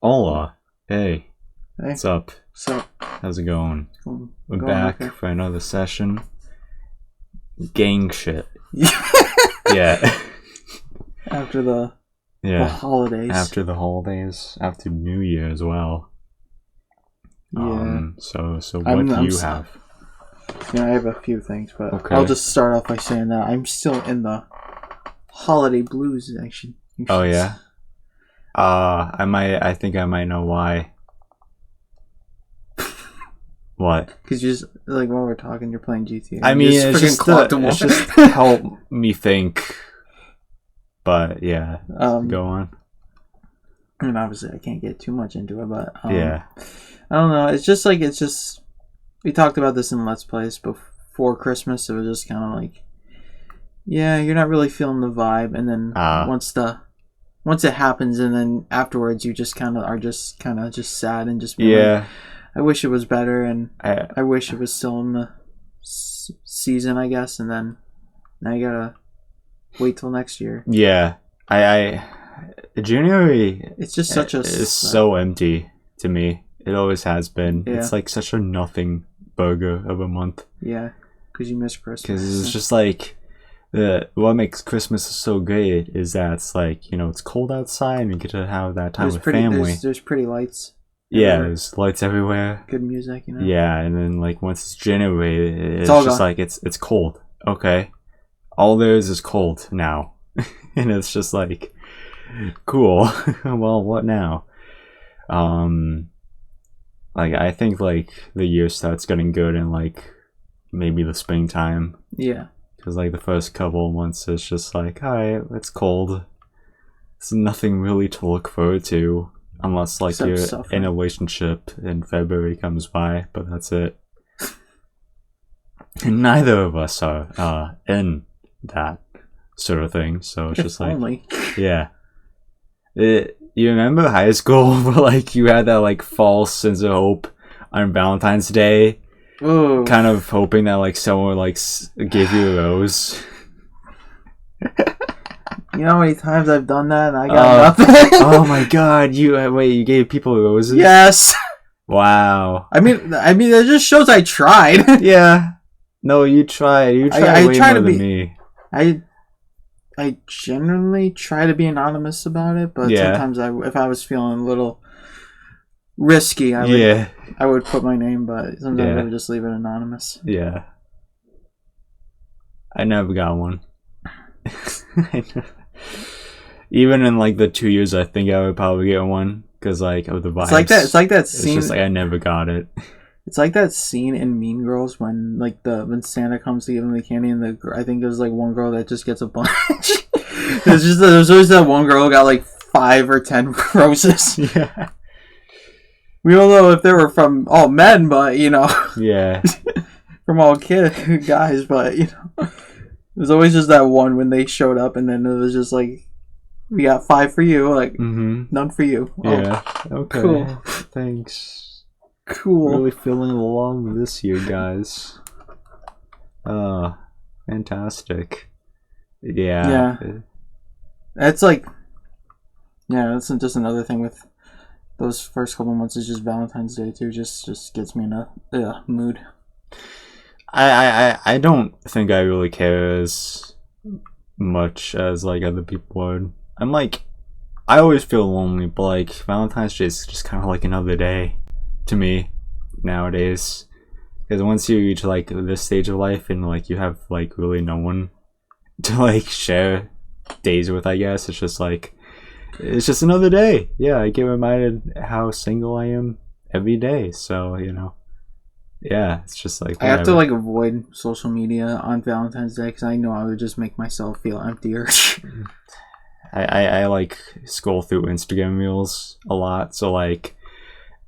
Hola. Hey. Hey, What's up? so How's it going? We're going back okay. for another session. Gang shit. Yeah. After the holidays. After the holidays. After New Year as well. Yeah. So what do you have? Yeah, I have a few things, but Okay. I'll just start off by saying that I'm still in the holiday blues section. Oh yeah? I think I might know why. What? Because you just, like, while we're talking, you're playing GTA. I mean, it's just help me think. But yeah, go on. I mean, obviously, I can't get too much into it, but yeah. I don't know. It's just we talked about this in Let's Plays before Christmas. It was just kind of like, yeah, you're not really feeling the vibe, and then once it happens, and then afterwards, you just kind of are just sad and just like, I wish it was better, and I wish it was still in the season, I guess, and then now you gotta wait till next year. Yeah, January. It's just it's so empty to me. It always has been. Yeah. It's like such a nothing burger of a month. Yeah, because you miss Christmas. Because it's just like what makes Christmas so great is that it's like, it's cold outside and you get to have that time with family. There's pretty lights. Yeah, there's lights everywhere. Good music, Yeah, and then like once it's January, it's just gone. Like it's cold. Okay, all there is cold now, and it's just like cool. Well, what now? Like I think like the year starts getting good in like maybe the springtime. Yeah. Because like the first couple of months, it's just like, alright, it's cold. There's nothing really to look forward to. Unless like you're in a relationship and February comes by, but that's it. And neither of us are in that sort of thing, so it's just like, only. Yeah. You remember high school where like you had that like false sense of hope on Valentine's Day? Ooh. Kind of hoping that like someone like gave you a rose. You know how many times I've done that and I got nothing? Oh my god, you gave people roses? Yes. Wow. I mean it just shows I tried. Yeah. No, you tried. You tried way more than me. I generally try to be anonymous about it, but sometimes if I was feeling a little risky, I would put my name, but sometimes I would just leave it anonymous. Yeah. I never got one. Even in like the 2 years I think I would probably get one, because like of the vibes. It's like that scene. It's just like I never got it. It's like that scene in Mean Girls when when Santa comes to give them the candy, and I think there's like one girl that just gets a bunch. There's always that one girl who got like 5 or 10 roses. Yeah. We don't know if they were from all men, but Yeah. from all guys, but it was always just that one when they showed up, and then it was just like, we got 5 for you, like none for you. Yeah. Okay. Cool. Thanks. Cool. Really feeling along this year, guys. Fantastic. Yeah. That's like, that's just another thing with those first couple months is just Valentine's Day too. Just gets me in a mood. I don't think I really care as much as like other people would. I'm like, I always feel lonely, but like Valentine's Day is just kind of like another day to me nowadays, because once you reach like this stage of life and like you have like really no one to like share days with, I guess it's just another day. Yeah, I get reminded how single I am every day, so yeah, it's just like whatever. I have to like avoid social media on Valentine's Day because I know I would just make myself feel emptier. I like scroll through Instagram reels a lot, so like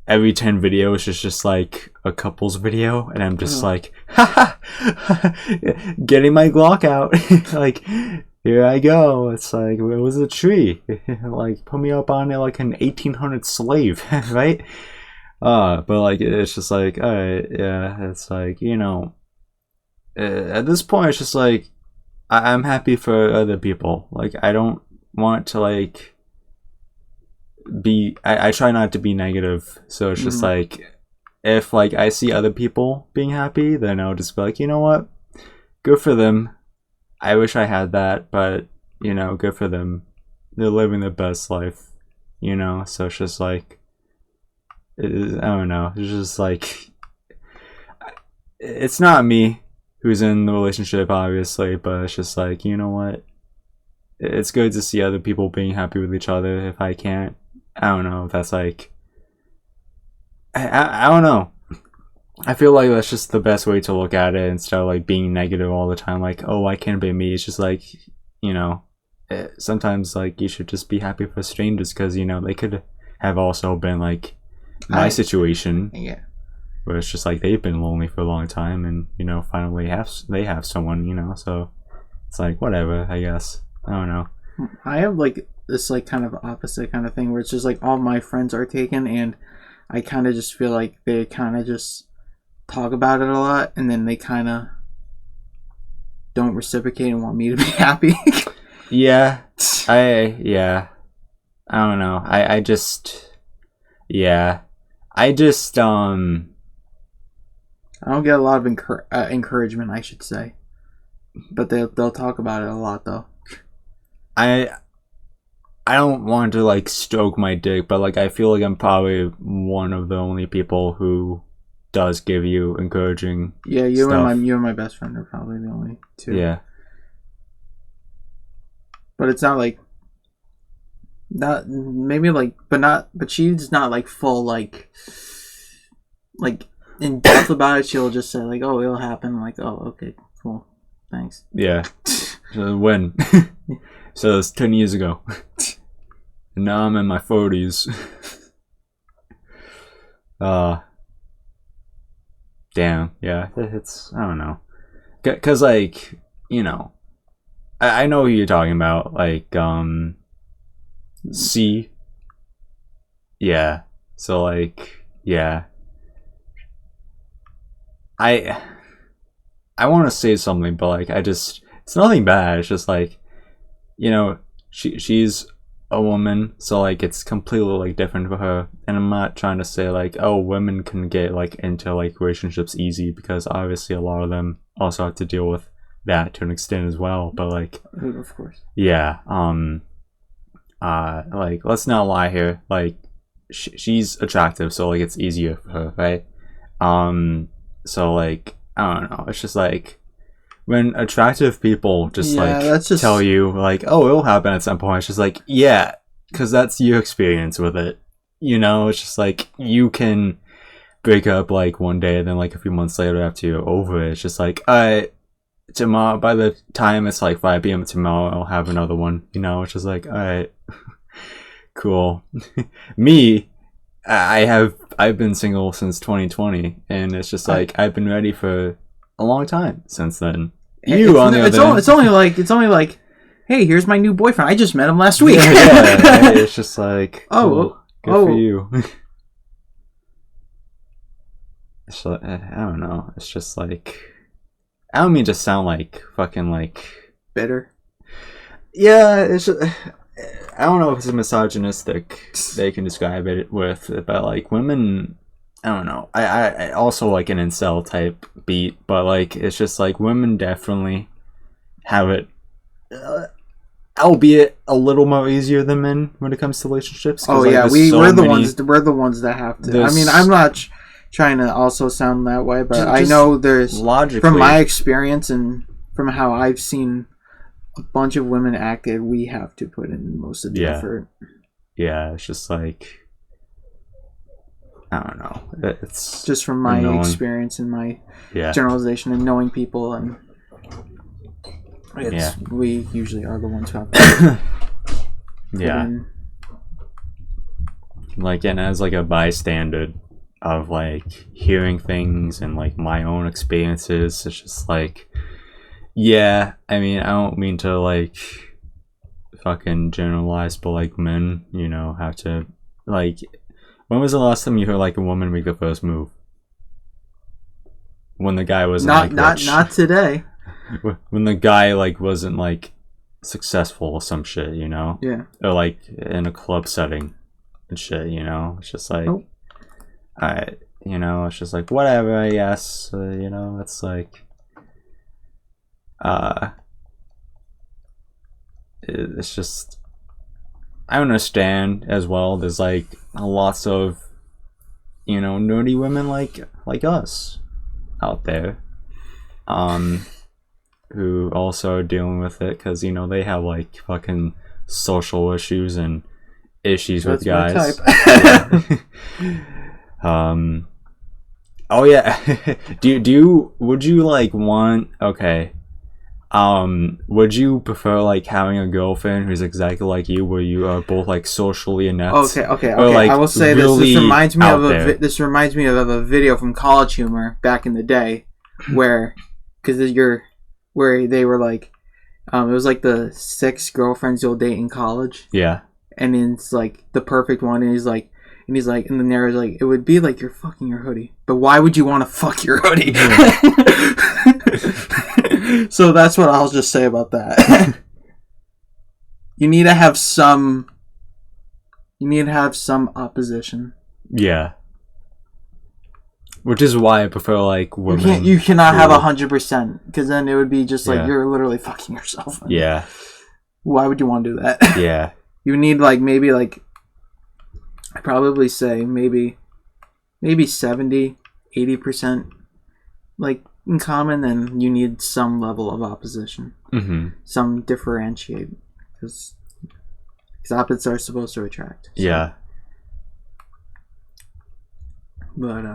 every 10 videos is just like a couple's video, and I'm just like, getting my Glock out. Like, here I go. It's like, where was the tree? Like, put me up on it like an 1800 slave, right? But like, it's just like, alright, yeah, it's like, at this point, it's just like, I'm happy for other people. Like, I don't want to like I try not to be negative, so it's just like, if like I see other people being happy, then I'll just be like, you know what, good for them. I wish I had that, but you know, good for them. They're living their best life, you know. So it's just like, I don't know. It's just like, it's not me who's in the relationship, obviously, but it's just like, you know what? It's good to see other people being happy with each other. If I can't, I don't know. That's like, I don't know. I feel like that's just the best way to look at it instead of like being negative all the time. Like, oh, why can't it be me? It's just like, you know, sometimes like you should just be happy for strangers because, you know, they could have also been like my situation. Yeah. Where it's just like they've been lonely for a long time and, you know, finally they have someone, you know, so it's like whatever, I guess. I don't know. I have like this like kind of opposite kind of thing where it's just like all my friends are taken and I kind of just feel like they kind of just talk about it a lot and then they kind of don't reciprocate and want me to be happy. Yeah. I don't know. I just I don't get a lot of encouragement, I should say. But they'll talk about it a lot though. I don't want to like stoke my dick, but like I feel like I'm probably one of the only people who does give you encouraging. Yeah, you stuff. and my best friend are probably the only two. Yeah. But it's not like not maybe like but she's not like full like in depth about it. She'll just say like, oh, it'll happen. I'm like, oh, okay, cool, thanks. Yeah. So when? So it's 10 years ago. And now I'm in my 40s. Damn. Yeah. It's, I don't know. Cause like, you know, I know who you're talking about. Like, C. Yeah. So like, yeah. I want to say something, but like, it's nothing bad. It's just like, you know, she's a woman, so like it's completely like different for her. And I'm not trying to say like, oh, women can get like into like relationships easy, because obviously a lot of them also have to deal with that to an extent as well. But like, of course, yeah, like let's not lie here. Like she's attractive, so like it's easier for her, right? So like I don't know. It's just like, when attractive people just tell you like, oh, it'll happen at some point, it's just like, yeah, because that's your experience with it, you know. It's just like, you can break up like one day and then like a few months later after you're over it, it's just like, tomorrow, by the time it's like 5 p.m. tomorrow, I'll have another one, you know. It's just like, alright, cool. Me, I've been single since 2020, and it's just like, I've been ready for a long time since then. It's only like, hey, here's my new boyfriend. I just met him last week. Yeah, it's just like, cool. Good for you. It's like, I don't know. It's just like, I don't mean to sound like fucking like bitter. Yeah, it's just, I don't know if it's misogynistic they can describe it with, but like women, I don't know. I also like an incel type beat, but like it's just like women definitely have it, albeit a little more easier than men when it comes to relationships. Oh like, yeah, we're the ones that have to. I mean, I'm not trying to also sound that way, but I know there's logically, from my experience and from how I've seen a bunch of women acted, we have to put in most of the effort. Yeah, it's just like, I don't know. It's just from my experience and my generalization and knowing people, and we usually are the ones who have to like, and as like a bystander of like hearing things and like my own experiences, it's just like, yeah, I mean, I don't mean to like fucking generalize, but like men, you know, have to like, when was the last time you heard like a woman make the first move? When the guy wasn't not today. When the guy like wasn't like successful or some shit, you know? Yeah. Or like in a club setting. and shit, you know? It's just like, you know, it's just like, whatever, I guess, you know, it's like, it's just, I understand as well, there's like lots of, you know, nerdy women like us out there, who also are dealing with it, because, you know, they have like fucking social issues and issues with guys. Oh yeah. Would you like want, okay, would you prefer like having a girlfriend who's exactly like you, where you are both like socially inept? Okay. Like, I will say really this reminds me of a video from College Humor back in the day, where they were like, it was like the 6 girlfriends you'll date in college. Yeah. And it's like the perfect one, and he's like, and the narrator's like, it would be like you're fucking your hoodie, but why would you want to fuck your hoodie? So that's what I'll just say about that. You need to have some opposition. Yeah. Which is why I prefer like women. You cannot have 100%, because then it would be just like you're literally fucking yourself. Yeah. Why would you want to do that? Yeah. You need like maybe like, I'd probably say maybe 70-80% like in common, then you need some level of opposition. Mm-hmm. Some differentiate, because opposites are supposed to attract. So. Yeah. But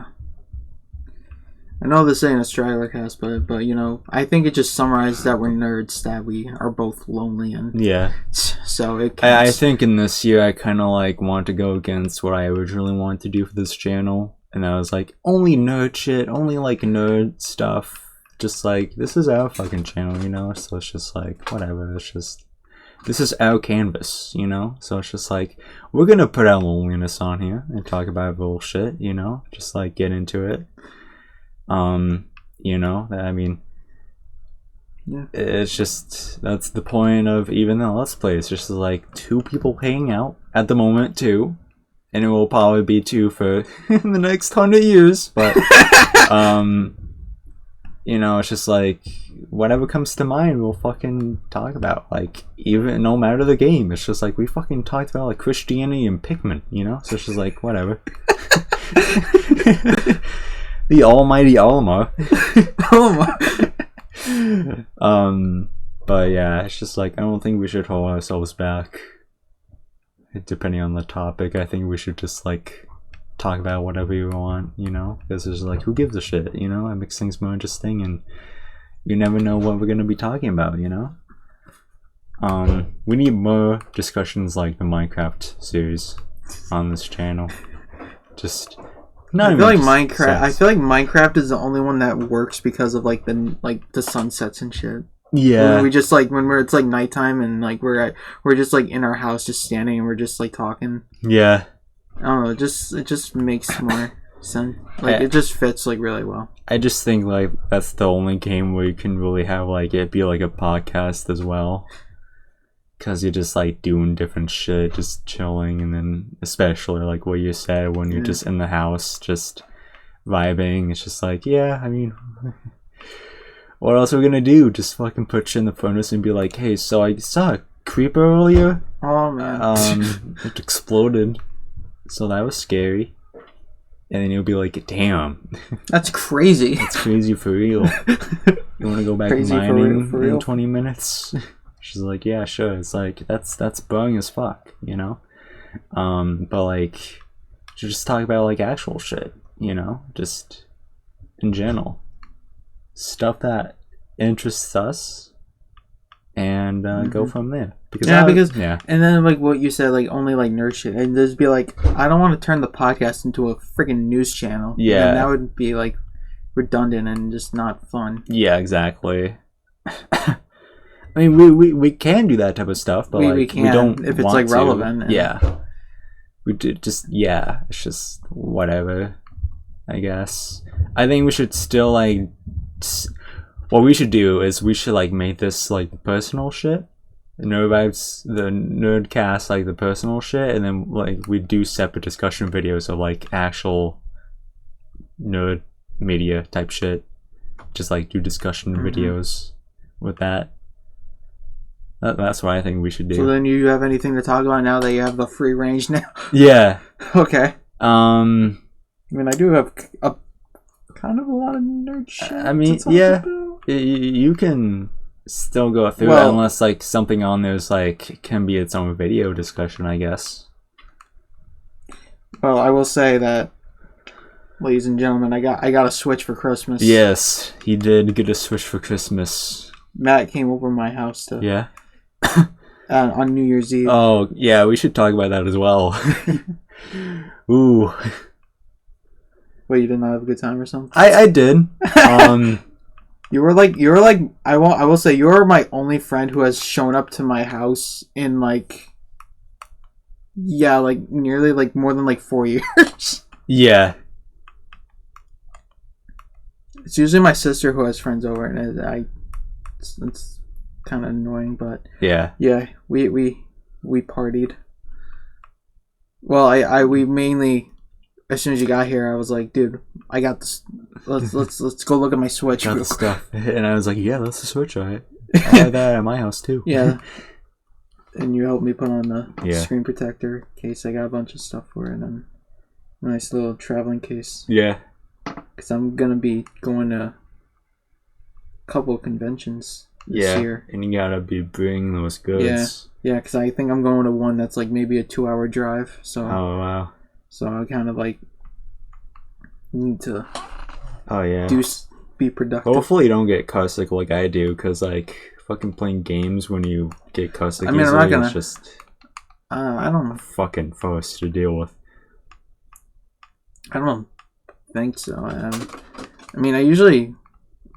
I know this ain't a straggler cast, but you know, I think it just summarizes that we're nerds, that we are both lonely, and so it I think in this year I kind of like want to go against what I originally wanted to do for this channel, and I was like, only nerd shit, only like nerd stuff, just like, this is our fucking channel, you know, so it's just like, whatever, it's just, this is our canvas, you know, so it's just like, we're gonna put our loneliness on here and talk about real shit, you know, just like get into it. You know, I mean, it's just, that's the point of even the Let's Play. It's just like 2 people hanging out at the moment, too, and it will probably be 2 for the next 100 years, but you know, it's just like, whatever comes to mind we'll fucking talk about, like, even no matter the game. It's just like, we fucking talked about like Christianity and Pikmin, you know, so it's just like, whatever. The almighty Alma. But yeah, it's just like, I don't think we should hold ourselves back. Depending on the topic, I think we should just like talk about whatever you want, you know? Because it's like, who gives a shit, you know? It makes things more interesting, and you never know what we're gonna be talking about, you know? We need more discussions like the Minecraft series on this channel. Just... I feel like Minecraft is the only one that works because of like the sunsets and shit. Yeah. When we just like it's like nighttime, and like we're just like in our house just standing, and we're just like talking. Yeah. I don't know, it just makes more sense. Like it just fits like really well. I just think like that's the only game where you can really have like it be like a podcast as well. Because you're just like doing different shit, just chilling, and then especially like what you said, when you're just in the house, just vibing. It's just like, yeah, I mean, what else are we gonna do? Just fucking put shit in the furnace and be like, hey, so I saw a creeper earlier. Oh man. It exploded, so that was scary. And then you'll be like, damn, that's crazy. That's crazy for real. You want to go back mining for real? In 20 minutes? She's like, yeah, sure. It's like, that's boring as fuck, you know? But like, just talk about like actual shit, you know? Just in general. Stuff that interests us, and go from there. Because and then like what you said, like only like nerd shit, and there's be like, I don't want to turn the podcast into a freaking news channel. Yeah. And that would be like redundant and just not fun. Yeah, exactly. I mean, we can do that type of stuff, but we don't if it's like relevant. Yeah, we do just it's just whatever, I guess. I think we should still like, what we should do is we should like make this like personal shit, NerdVibes, the Nerdcast, like the personal shit, and then like we do separate discussion videos of like actual nerd media type shit. Just like do discussion videos with that. That's what I think we should do. So then you have anything to talk about now that you have the free range now? Yeah. Okay. I mean, I do have a kind of a lot of nerd shit. I mean, yeah, you can still go through it unless like something on there's like can be its own video discussion, I guess. Well, I will say that, ladies and gentlemen, I got a Switch for Christmas. Yes, he did get a Switch for Christmas. Matt came over my house to on New Year's Eve. Oh yeah, we should talk about that as well. Ooh. Wait, you did not have a good time or something? I did. You were like I will say you're my only friend who has shown up to my house in like nearly like more than like 4 years. Yeah. It's usually my sister who has friends over, and it's kind of annoying, but yeah, we partied. Well, we mainly, as soon as you got here, I was like, dude, I got this. Let's go look at my Switch. Got the stuff, and I was like, yeah, that's the Switch. I had that at my house too. Yeah, and you helped me put on the screen protector case. I got a bunch of stuff for it, and then a nice little traveling case. Yeah, because I'm gonna be going to a couple of conventions this year, and you gotta be bringing those goods. Yeah, because I think I'm going to one that's like maybe a 2-hour drive. So oh wow. So I kind of like need to be productive. Hopefully you don't get car sick like I do, because like fucking playing games when you get car sick I'm not gonna, is just I don't know. Fucking forced to deal with. I don't think so. I mean, I usually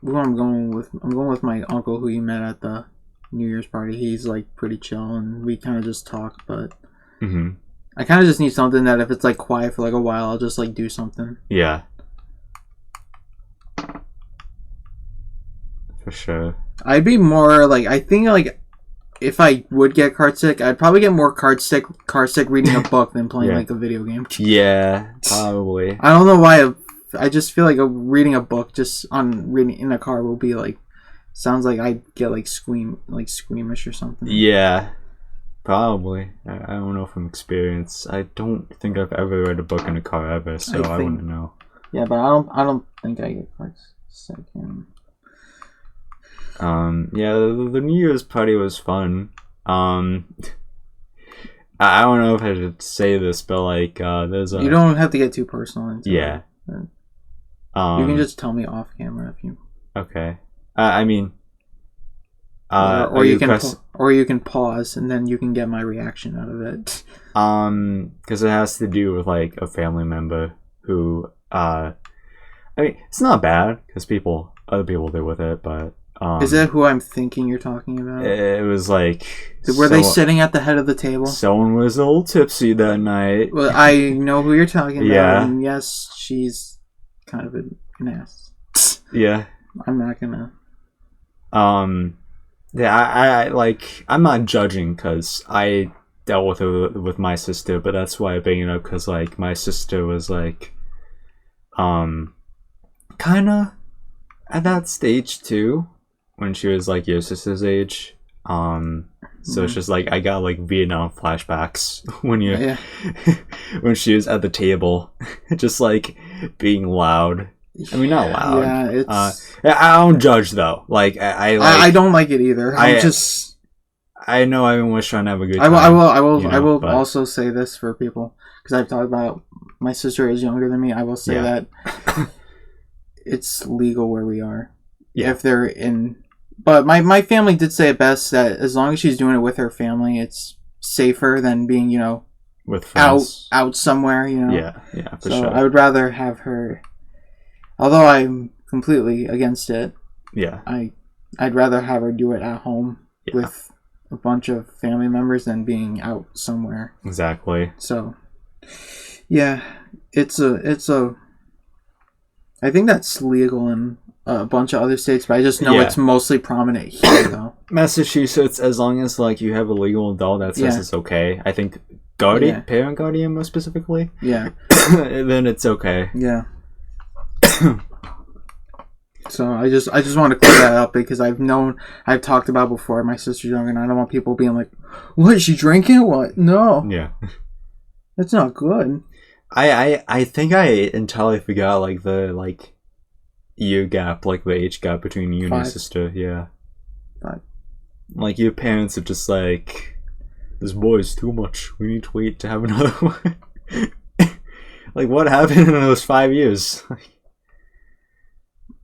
I'm going with my uncle who you met at the New Year's party. He's like pretty chill, and we kind of just talk, but I kind of just need something that if it's like quiet for like a while, I'll just like do something. Yeah. For sure. I'd be more like, I think like if I would get car sick, I'd probably get more car sick reading a book than playing like a video game. Yeah, probably. I don't know why. I just feel like reading a book just on reading in a car will be like, sounds like I'd get like squeamish or something. Yeah. Probably. I don't know from experience. I don't think I've ever read a book in a car ever, so I wouldn't know. Yeah, but I don't think I get car sick. Yeah, the New Year's party was fun. I don't know if I should say this, but like, there's a. You don't have to get too personal into it. You can just tell me off camera if you. Okay. I mean. Or you can pause and then you can get my reaction out of it. Because it has to do with like a family member who, I mean, it's not bad because other people deal with it, but. Is that who I'm thinking you're talking about? It was like. Were they sitting at the head of the table? Someone was a little tipsy that night. Well, I know who you're talking about. Yeah. And yes, she's kind of an ass. Yeah. I'm not gonna. Yeah, I like. I'm not judging because I dealt with it with my sister, but that's why I bring it up because like my sister was like, kind of at that stage too. When she was like your sister's age, so it's just like I got like Vietnam flashbacks when she was at the table, just like being loud. I mean, not loud. Yeah, it's. I don't judge though. Like I don't like it either. I know everyone's trying to have a good time. I will also say this for people because I've talked about my sister is younger than me. I will say that it's legal where we are. Yeah. If they're in. But my family did say it best that as long as she's doing it with her family, it's safer than being, with friends. out somewhere, Yeah, for sure. I would rather have her, although I'm completely against it. Yeah. I'd rather have her do it at home with a bunch of family members than being out somewhere. Exactly. So, yeah, it's a. I think that's legal in a bunch of other states, but I just know it's mostly prominent here, though. Massachusetts, as long as like you have a legal adult that says it's okay. I think parent guardian more specifically. Yeah. Then it's okay. Yeah. So I just want to clear that up because I've talked about before. My sister's younger, and I don't want people being like, "What? Is she drinking? What? No." Yeah. That's not good. I think I entirely forgot like the year gap, like the age gap between you and your sister. Yeah. 5. Like your parents are just like, this boy is too much. We need to wait to have another one. Like what happened in those 5 years?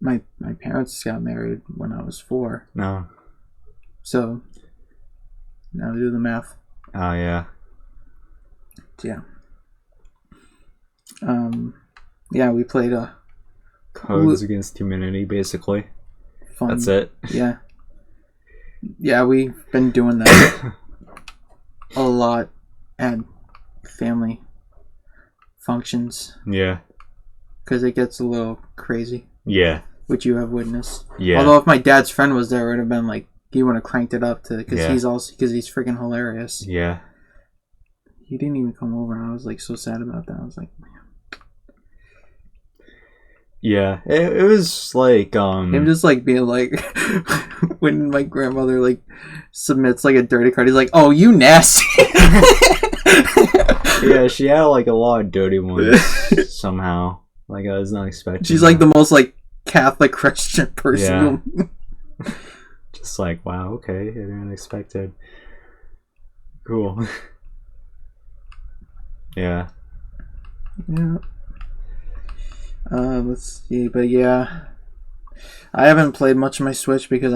My parents got married when I was 4. No. So now do the math. Oh yeah. Yeah. Yeah, we played Cards Against Humanity, basically. Fun. That's it. Yeah. Yeah, we've been doing that a lot at family functions. Yeah. Because it gets a little crazy. Yeah. Which you have witnessed. Yeah. Although if my dad's friend was there, it would have been like, he would have cranked it up to, because he's freaking hilarious. Yeah. He didn't even come over, and I was like so sad about that. I was like, man. Yeah, it was like him just like being like when my grandmother like submits like a dirty card, he's like, "Oh, you nasty." Yeah, she had like a lot of dirty ones somehow. Like I was not expecting. She's like the most like Catholic Christian person. Yeah. Just like, wow, okay, I didn't expect it. Cool. Yeah. Yeah. Let's see, but yeah, I haven't played much of my Switch because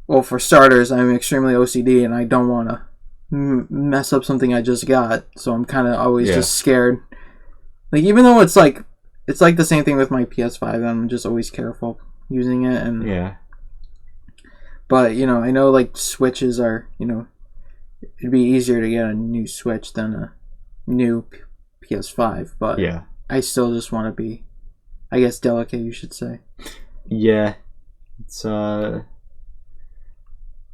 for starters, I'm extremely OCD and I don't want to mess up something I just got, so I'm kind of always just scared. Like, even though it's like the same thing with my PS5, I'm just always careful using it, and but, I know, like, Switches are, it'd be easier to get a new Switch than a new PS5, but I still just want to be, I guess, delicate, you should say. Yeah. It's,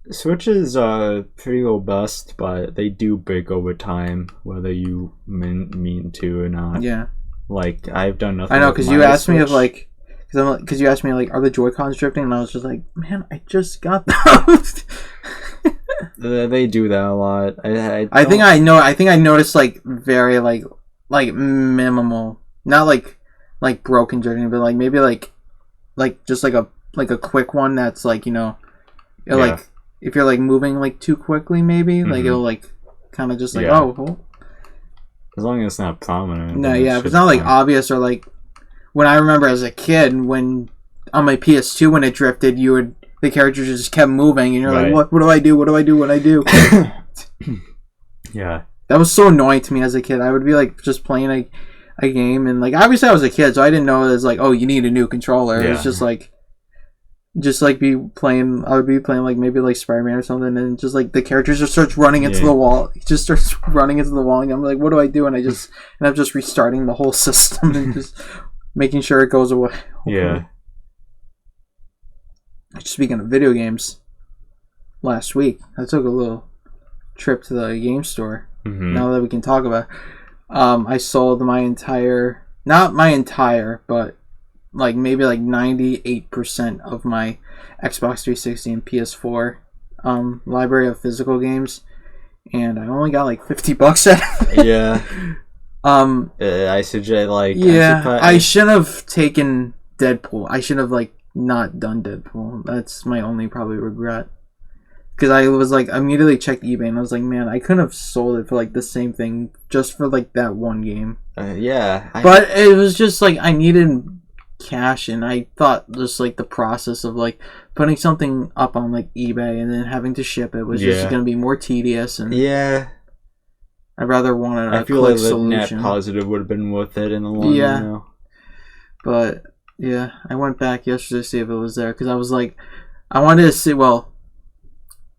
Switches are pretty robust, but they do break over time, whether you mean to or not. Yeah. Like, I've done nothing. I know, because you asked me if, like, because you asked me, like, are the Joy-Cons drifting? And I was just like, man, I just got those. They do that a lot. I think I noticed, like, very, like minimal, not like broken drifting, but like maybe like just like a quick one that's like, like if you're like moving like too quickly, maybe like it'll like kind of just like oh. As long as it's not prominent. No, if it's not like obvious, or like when I remember as a kid when on my PS2 when it drifted, the characters just kept moving and you're like, what do I do? What do I do when I do? Yeah. That was so annoying to me as a kid. I would be like just playing a game, and like obviously I was a kid, so I didn't know it was like, oh, you need a new controller. It was just like I would be playing like maybe like Spider-Man or something, and just like the character just starts running into the wall. He just starts running into the wall, and I'm like, what do I do? And I just end up just restarting the whole system and just making sure it goes away. Yeah. Speaking of video games, last week I took a little trip to the game store. Now that we can talk about it. I sold not my entire, but like maybe like 98% of my Xbox 360 and PS4 library of physical games, and I only got like $50 at it. Yeah. I suggest like I should have taken Deadpool. I should have like not done Deadpool. That's my only probably regret. Because I was like, immediately checked eBay and I was like, man, I couldn't have sold it for like the same thing just for like that one game. But it was just like, I needed cash, and I thought just like the process of like putting something up on like eBay and then having to ship it was just going to be more tedious. And I'd rather wanted a quick solution. Net positive would have been worth it in the long run. Now. But I went back yesterday to see if it was there because I was like, I wanted to see, well,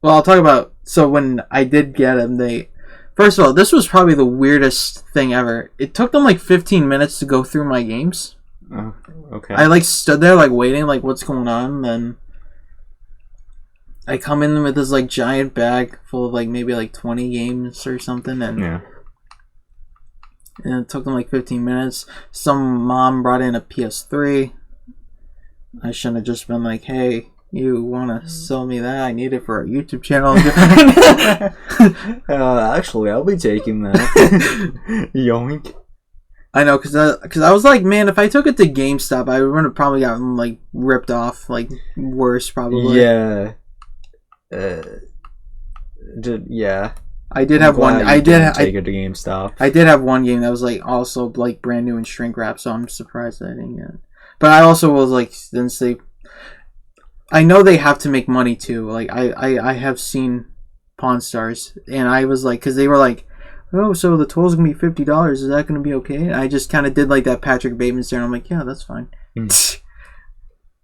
I'll talk about... So when I did get them, First of all, this was probably the weirdest thing ever. It took them like 15 minutes to go through my games. Oh, okay. I like stood there like waiting, like what's going on, and then I come in with this like giant bag full of like maybe like 20 games or something, and it took them like 15 minutes. Some mom brought in a PS3. I shouldn't have just been like, hey, you want to sell me that? I need it for our YouTube channel. Actually, I'll be taking that. Yoink. I know, because I was like, man, if I took it to GameStop, I would have probably gotten like ripped off, like worse probably. Yeah. Yeah. I did have one. I did take it to GameStop. I did have one game that was like also like brand new and shrink wrap, so I'm surprised I didn't get it. But I also was like, since I know they have to make money too. Like I have seen Pawn Stars, and I was like, because they were like, oh, so the total's gonna be $50. Is that gonna be okay? And I just kind of did like that Patrick Bateman stare, and I'm like, yeah, that's fine.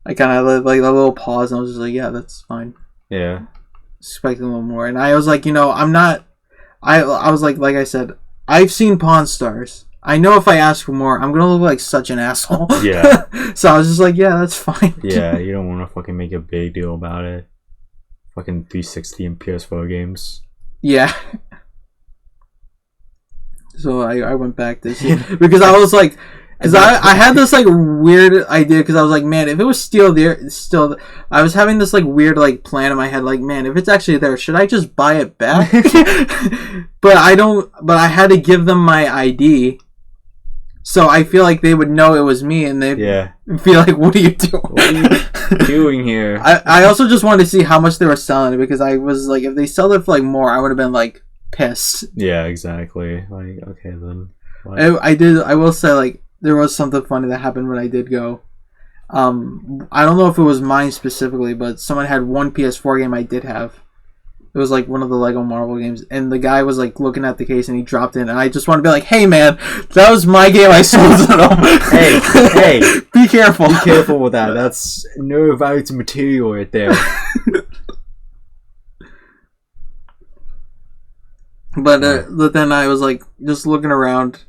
I kind of like a little pause, and I was just like, yeah, that's fine. Yeah. Expecting a little more, and I was like, I'm not. I was like I said, I've seen Pawn Stars. I know if I ask for more, I'm gonna look like such an asshole. Yeah. So I was just like, yeah, that's fine. Yeah, you don't want to fucking make a big deal about it. Fucking 360 and PS4 games. Yeah. So I went back this year because I was like, because I had this like weird idea, because I was like, man, if it was still there, I was having this like weird like plan in my head, like, man, if it's actually there, should I just buy it back? But I had to give them my ID, so I feel like they would know it was me, and they'd feel like, what are you doing? What are you doing here? I also just wanted to see how much they were selling it, because I was like, if they sell it for like more, I would have been like pissed. Yeah, exactly. Like, okay then. I will say, like, there was something funny that happened when I did go. I don't know if it was mine specifically, but someone had one PS4 game I did have. It was like one of the Lego Marvel games, and the guy was like looking at the case, and he dropped in, and I just want to be like, hey man, that was my game, I sold to them. hey, be careful. Be careful with that. That's NerdVibed material right there. But then I was like just looking around.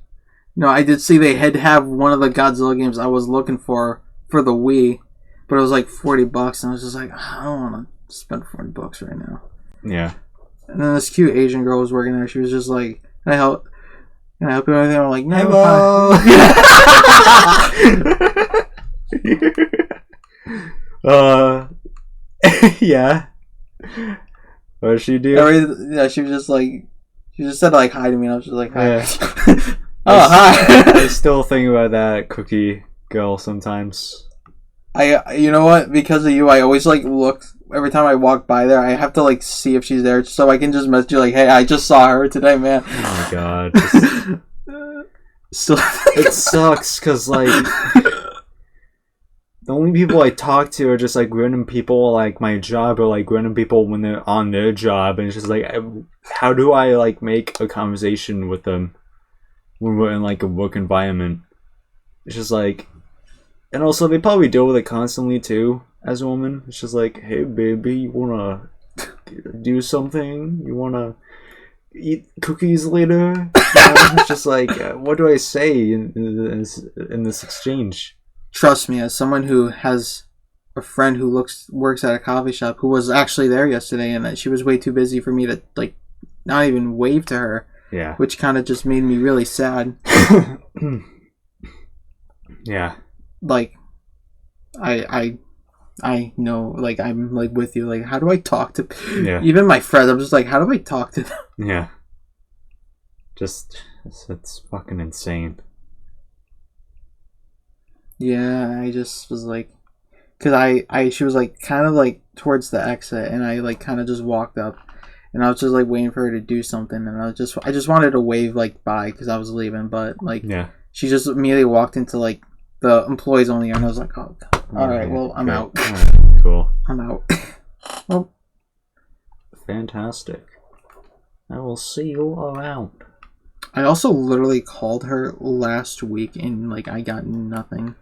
I did see they had to have one of the Godzilla games I was looking for the Wii, but it was like $40, and I was just like, I don't want to spend $40 right now. Yeah. And then this cute Asian girl was working there. She was just like, "Can I help? Can I help you with anything?" I'm like, "No." Hello. Yeah. What did she do? Yeah, she was just like, she just said like hi to me, and I was just like, hi. Yeah. Hi. I still think about that cookie girl sometimes. You know what? Because of you, I always like look every time I walk by there. I have to like see if she's there, so I can just message you like, "Hey, I just saw her today, man." Oh my god. Still, it sucks because like the only people I talk to are just like random people like my job, or like random people when they're on their job, and it's just like, how do I like make a conversation with them when we're in like a work environment? It's just like. And also, they probably deal with it constantly, too, as a woman. It's just like, hey, baby, you wanna do something? You wanna eat cookies later? It's just like, what do I say in this exchange? Trust me, as someone who has a friend who works at a coffee shop, who was actually there yesterday, and she was way too busy for me to, like, not even wave to her. Yeah. Which kind of just made me really sad. Yeah. Like, I know, like, I'm, like, with you. Like, how do I talk to... Yeah. Even my friends, I'm just like, how do I talk to them? Yeah. Just, it's fucking insane. Yeah, I just was like... Because she was, like, kind of, like, towards the exit, and I, like, kind of just walked up. And I was just, like, waiting for her to do something, and I just wanted to wave, like, bye, because I was leaving, but, like... Yeah. She just immediately walked into, like, the employees only, and I was like, oh, God. All right, well, I'm out. Right, cool. I'm out. Well, fantastic. I will see you around. I also literally called her last week, and, like, I got nothing.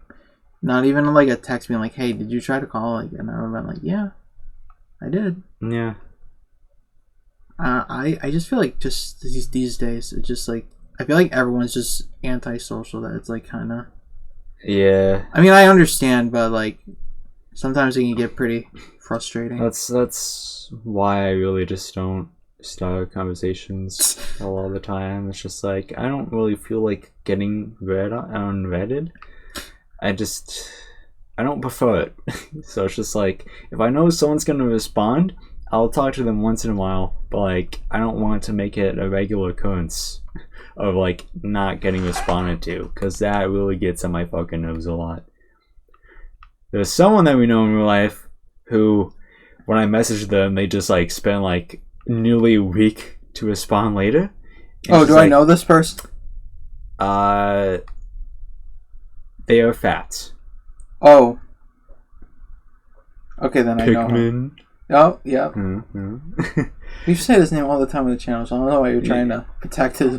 Not even, like, a text being like, hey, did you try to call? Like, and I would have been like, yeah, I did. Yeah. I just feel like just these days, it's just, like, I feel like everyone's just antisocial, that it's, like, kind of... Yeah. I mean, I understand, but like sometimes it can get pretty frustrating. That's why I really just don't start conversations a lot of the time. It's just like I don't really feel like getting unredded. I don't prefer it. So it's just like if I know someone's gonna respond, I'll talk to them once in a while, but like I don't want to make it a regular occurrence of like not getting responded to, because that really gets on my fucking nerves a lot. There's someone that we know in real life who, when I message them, they just like spend like nearly a week to respond later. Oh, do I know this person? They are fat. Oh. Okay, then I know him. Oh, yeah. Mm-hmm. You say his name all the time on the channel, so I don't know why you're trying to protect his...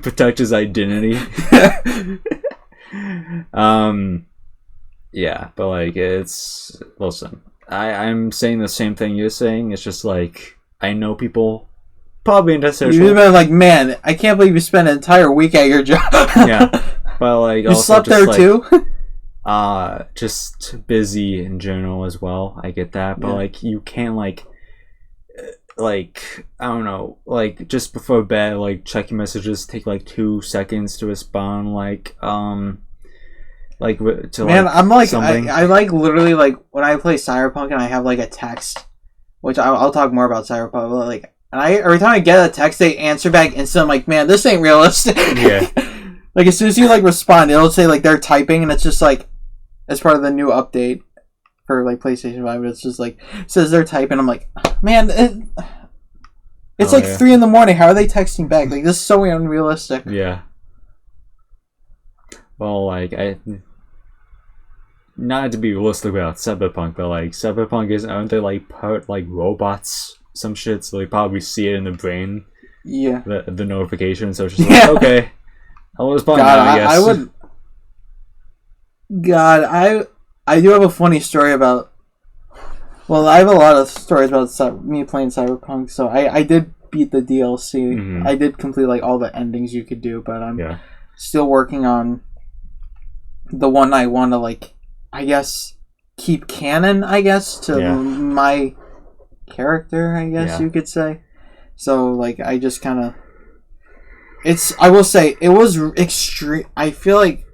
protect his identity. Yeah, but like it's... Listen, I'm saying the same thing you're saying. It's just like, I know people probably into social... You've been like, man, I can't believe you spent an entire week at your job. Yeah, but like... You also slept there like, too? Just busy in general as well. I get that, but like you can't like I don't know, like just before bed, like check your messages, take like 2 seconds to respond, like to man, like I'm like something. I like literally like when I play Cyberpunk and I have like a text, which I'll talk more about Cyberpunk, but like, and every time I get a text, they answer back instant. I'm like, man, this ain't realistic. Yeah. Like as soon as you like respond, it'll say like they're typing, and it's just like, as part of the new update for like PlayStation 5, it's just like it says they're typing. I'm like, man, it's 3 a.m. How are they texting back? Like this is so unrealistic. Yeah. Well, like not to be realistic about Cyberpunk, but like Cyberpunk aren't they like part like robots, some shit? So they probably see it in the brain. Yeah. The notification, so it's just like okay, I'll respond now, I guess. I would. God, I do have a funny story about... Well, I have a lot of stories about me playing Cyberpunk, so I did beat the DLC. Mm-hmm. I did complete like all the endings you could do, but I'm still working on the one I want to like, I guess, keep canon, I guess, to my character, I guess you could say. So, like, I just kind of... I will say, it was extreme... I feel like...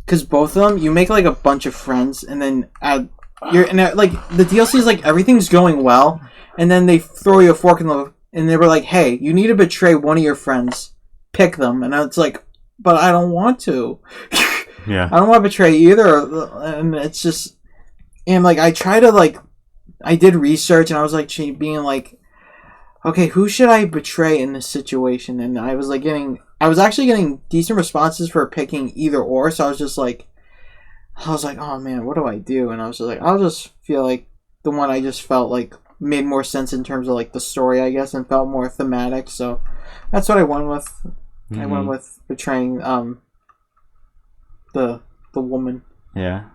Because both of them, you make like a bunch of friends, and then like the DLC is like everything's going well, and then they throw you a fork in the, and they were like, "Hey, you need to betray one of your friends. Pick them." And it's like, but I don't want to. Yeah. I don't want to betray either, and it's just, and like I try to like, I did research, and I was like being like, okay, who should I betray in this situation? And I was like I was actually getting decent responses for picking either or, so I was like, oh man, what do I do? And I was just like, I'll just feel like the one I just felt like made more sense in terms of like the story, I guess, and felt more thematic. So that's what I went with. Mm-hmm. I went with betraying the woman. Yeah.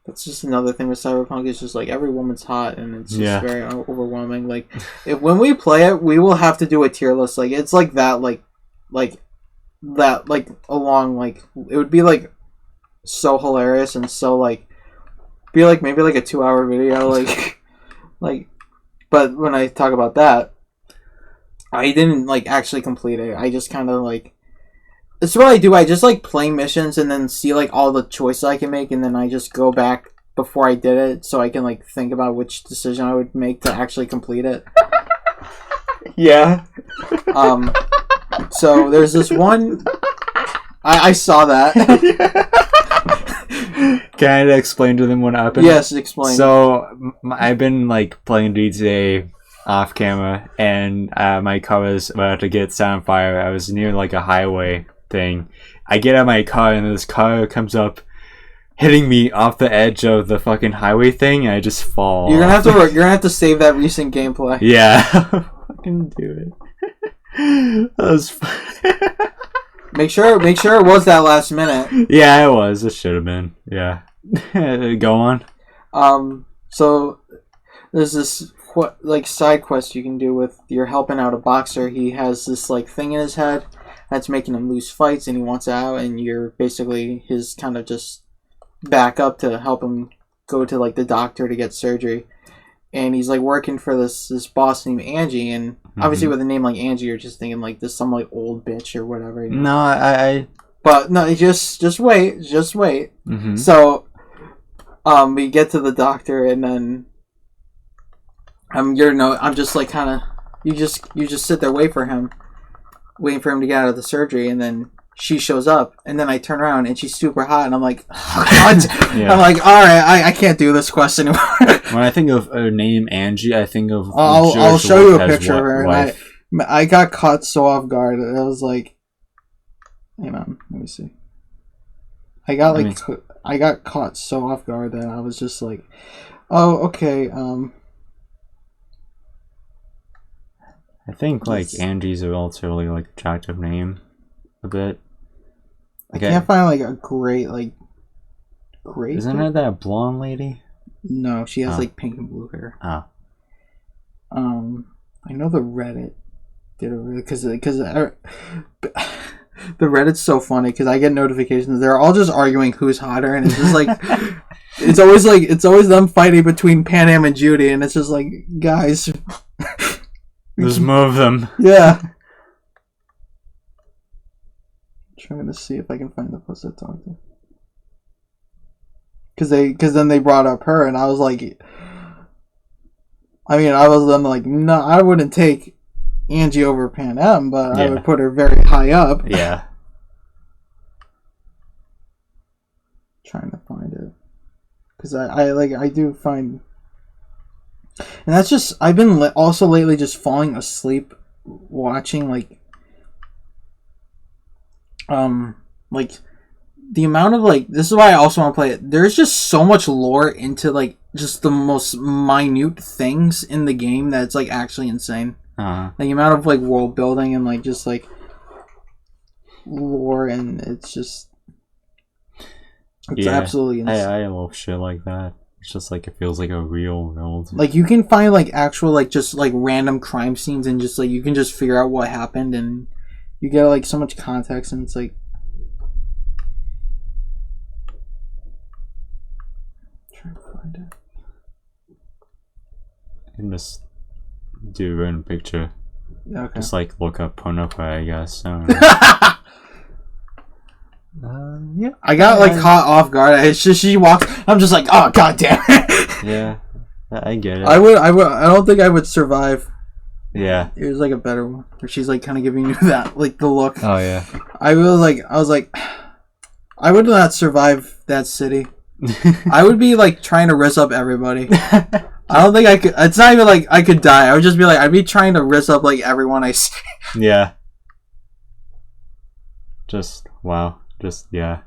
That's just another thing with Cyberpunk. It's just like every woman's hot, and it's just very overwhelming. Like, when we play it, we will have to do a tier list. Like, it's like that, like along, like, it would be like so hilarious and so like be like maybe like a 2-hour video, like. But when I talk about that, I didn't like actually complete it. I just kind of like. It's what I do. I just like play missions and then see like all the choices I can make, and then I just go back before I did it so I can like think about which decision I would make to actually complete it. Yeah. So there's this one. I saw that. Can I explain to them what happened? Yes, explain. So I've been like playing GTA off camera, and my car was about to get set on fire. I was near like a highway thing. I get out of my car, and this car comes up, hitting me off the edge of the fucking highway thing, and I just fall. You're gonna have to save that recent gameplay. Yeah, fucking do it. That was fun. Make sure it was that last minute. Yeah, it was. It should have been. Yeah. Go on. So there's this like side quest you can do with you're helping out a boxer. He has this like thing in his head that's making him lose fights, and he wants out, and you're basically his kind of just backup to help him go to like the doctor to get surgery. And he's like working for this boss named Angie, and obviously with a name like Angie, you're just thinking like this some like old bitch or whatever. You know? No, I But no, just wait, just wait. Mm-hmm. So, we get to the doctor, and then I'm just like kind of you just sit there waiting for him to get out of the surgery, and then she shows up, and then I turn around and she's super hot, and I'm like, what? Yeah. I'm like, all right, I can't do this quest anymore. When I think of her name Angie, I think of I'll show you a picture of her. And I got caught so off guard. I was like, hang on, let me see. I got caught so off guard that I was just like, oh, okay. I think like Angie's a relatively like attractive name, a bit. Like, I can't find like a great. Isn't it that blonde lady? No, she has like pink and blue hair. Oh. I know the Reddit did it because the Reddit's so funny because I get notifications. They're all just arguing who's hotter, and it's just like it's always them fighting between Pan Am and Judy, and it's just like, guys, just move them. Yeah. Trying to see if I can find the post I talked to. Because then they brought up her, and I was like, no, I wouldn't take Angie over Pan Am, but I would put her very high up. Yeah. Trying to find it. Because I do find... And that's just... I've been also lately just falling asleep watching, the amount of this is why I also want to play it. There's just so much lore into just the most minute things in the game that's actually insane. The amount of world building and just lore, and it's absolutely insane. I love shit like that. It's just it feels like a real world. You can find actual just random crime scenes, and just you can just figure out what happened, and you get so much context, and it's trying to find it. I can just do a random picture. Okay. Just look up pornography, I guess. Yeah. I got caught off guard. It's just she walks. I'm just oh god damn it. Yeah, I get it. I don't think I would survive. Yeah. It was a better one where she's kind of giving you that the look. Oh yeah. I would not survive that city. I would be trying to rizz up everybody. I don't think I could. It's not even I could die. I would just be I'd be trying to rizz up everyone I see. Yeah. Just wow. Just yeah.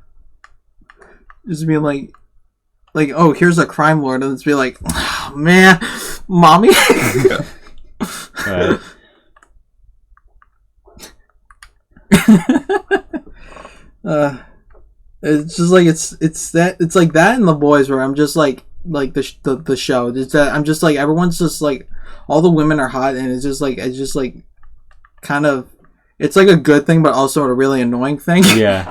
Just being oh, here's a crime lord, and it's be oh, man, mommy. Right. It's just it's that in The Boys where I'm just the show. It's that I'm just everyone's just all the women are hot, and it's just kind of it's a good thing but also a really annoying thing. Yeah.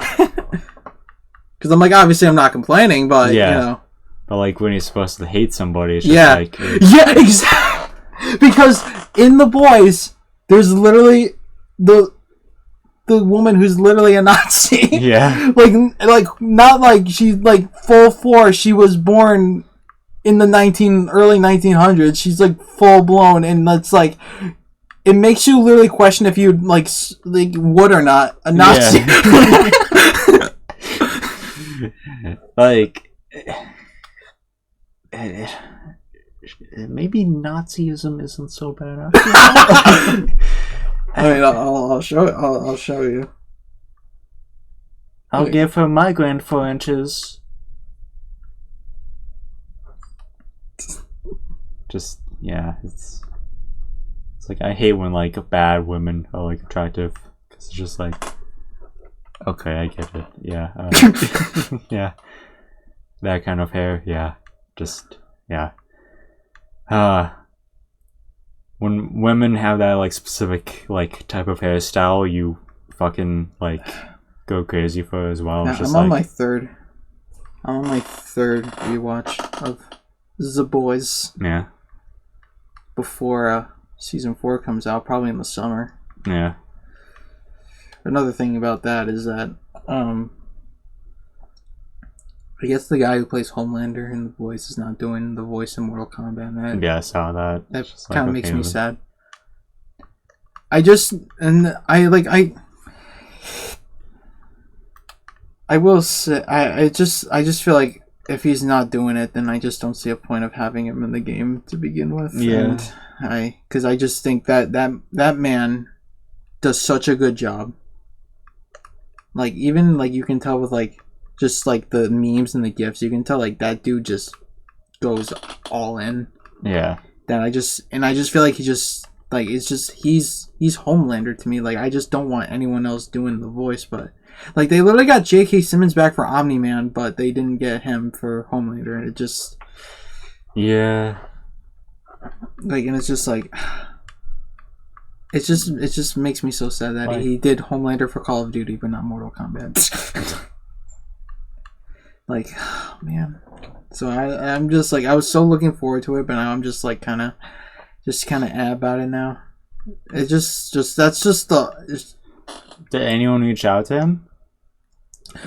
Because I'm obviously I'm not complaining, but you know. But when you're supposed to hate somebody, it's just yeah, exactly. Because in The Boys, there's literally the woman who's literally a Nazi. Yeah. Not she's full force. She was born in the early 1900s. She's full blown, and that's it makes you literally question if you'd would or not a Nazi. Yeah. Maybe Nazism isn't so bad. I mean, I'll show it. I'll show you. I'll give her migraine 4 inches. Just it's I hate when bad women are attractive, because it's just okay, I get it. Yeah. Yeah. That kind of hair. Yeah. Just yeah. When women have that specific type of hairstyle, you fucking like go crazy for as well. Yeah, I'm on my third rewatch of The Boys. Yeah. Before season 4 comes out, probably in the summer. Yeah. Another thing about that is that I guess the guy who plays Homelander in The Boys is not doing the voice in Mortal Kombat. Yeah, I saw that. That kind of makes me sad. I will say I just feel like if he's not doing it, then I just don't see a point of having him in the game to begin with. Yeah. Because I just think that man does such a good job. Like, even like you can tell with like just like the memes and the gifs, you can tell like that dude just goes all in. Yeah. That I just feel like he just like it's just he's Homelander to me. Like, I just don't want anyone else doing the voice, but like they literally got J.K. Simmons back for Omni-Man, but they didn't get him for Homelander, and it just like, and it's just like it just makes me so sad that he did Homelander for Call of Duty but not Mortal Kombat. Like, oh, man. So I'm just like, I was so looking forward to it, but now I'm just like kind of about it now. It just Did anyone reach out to him?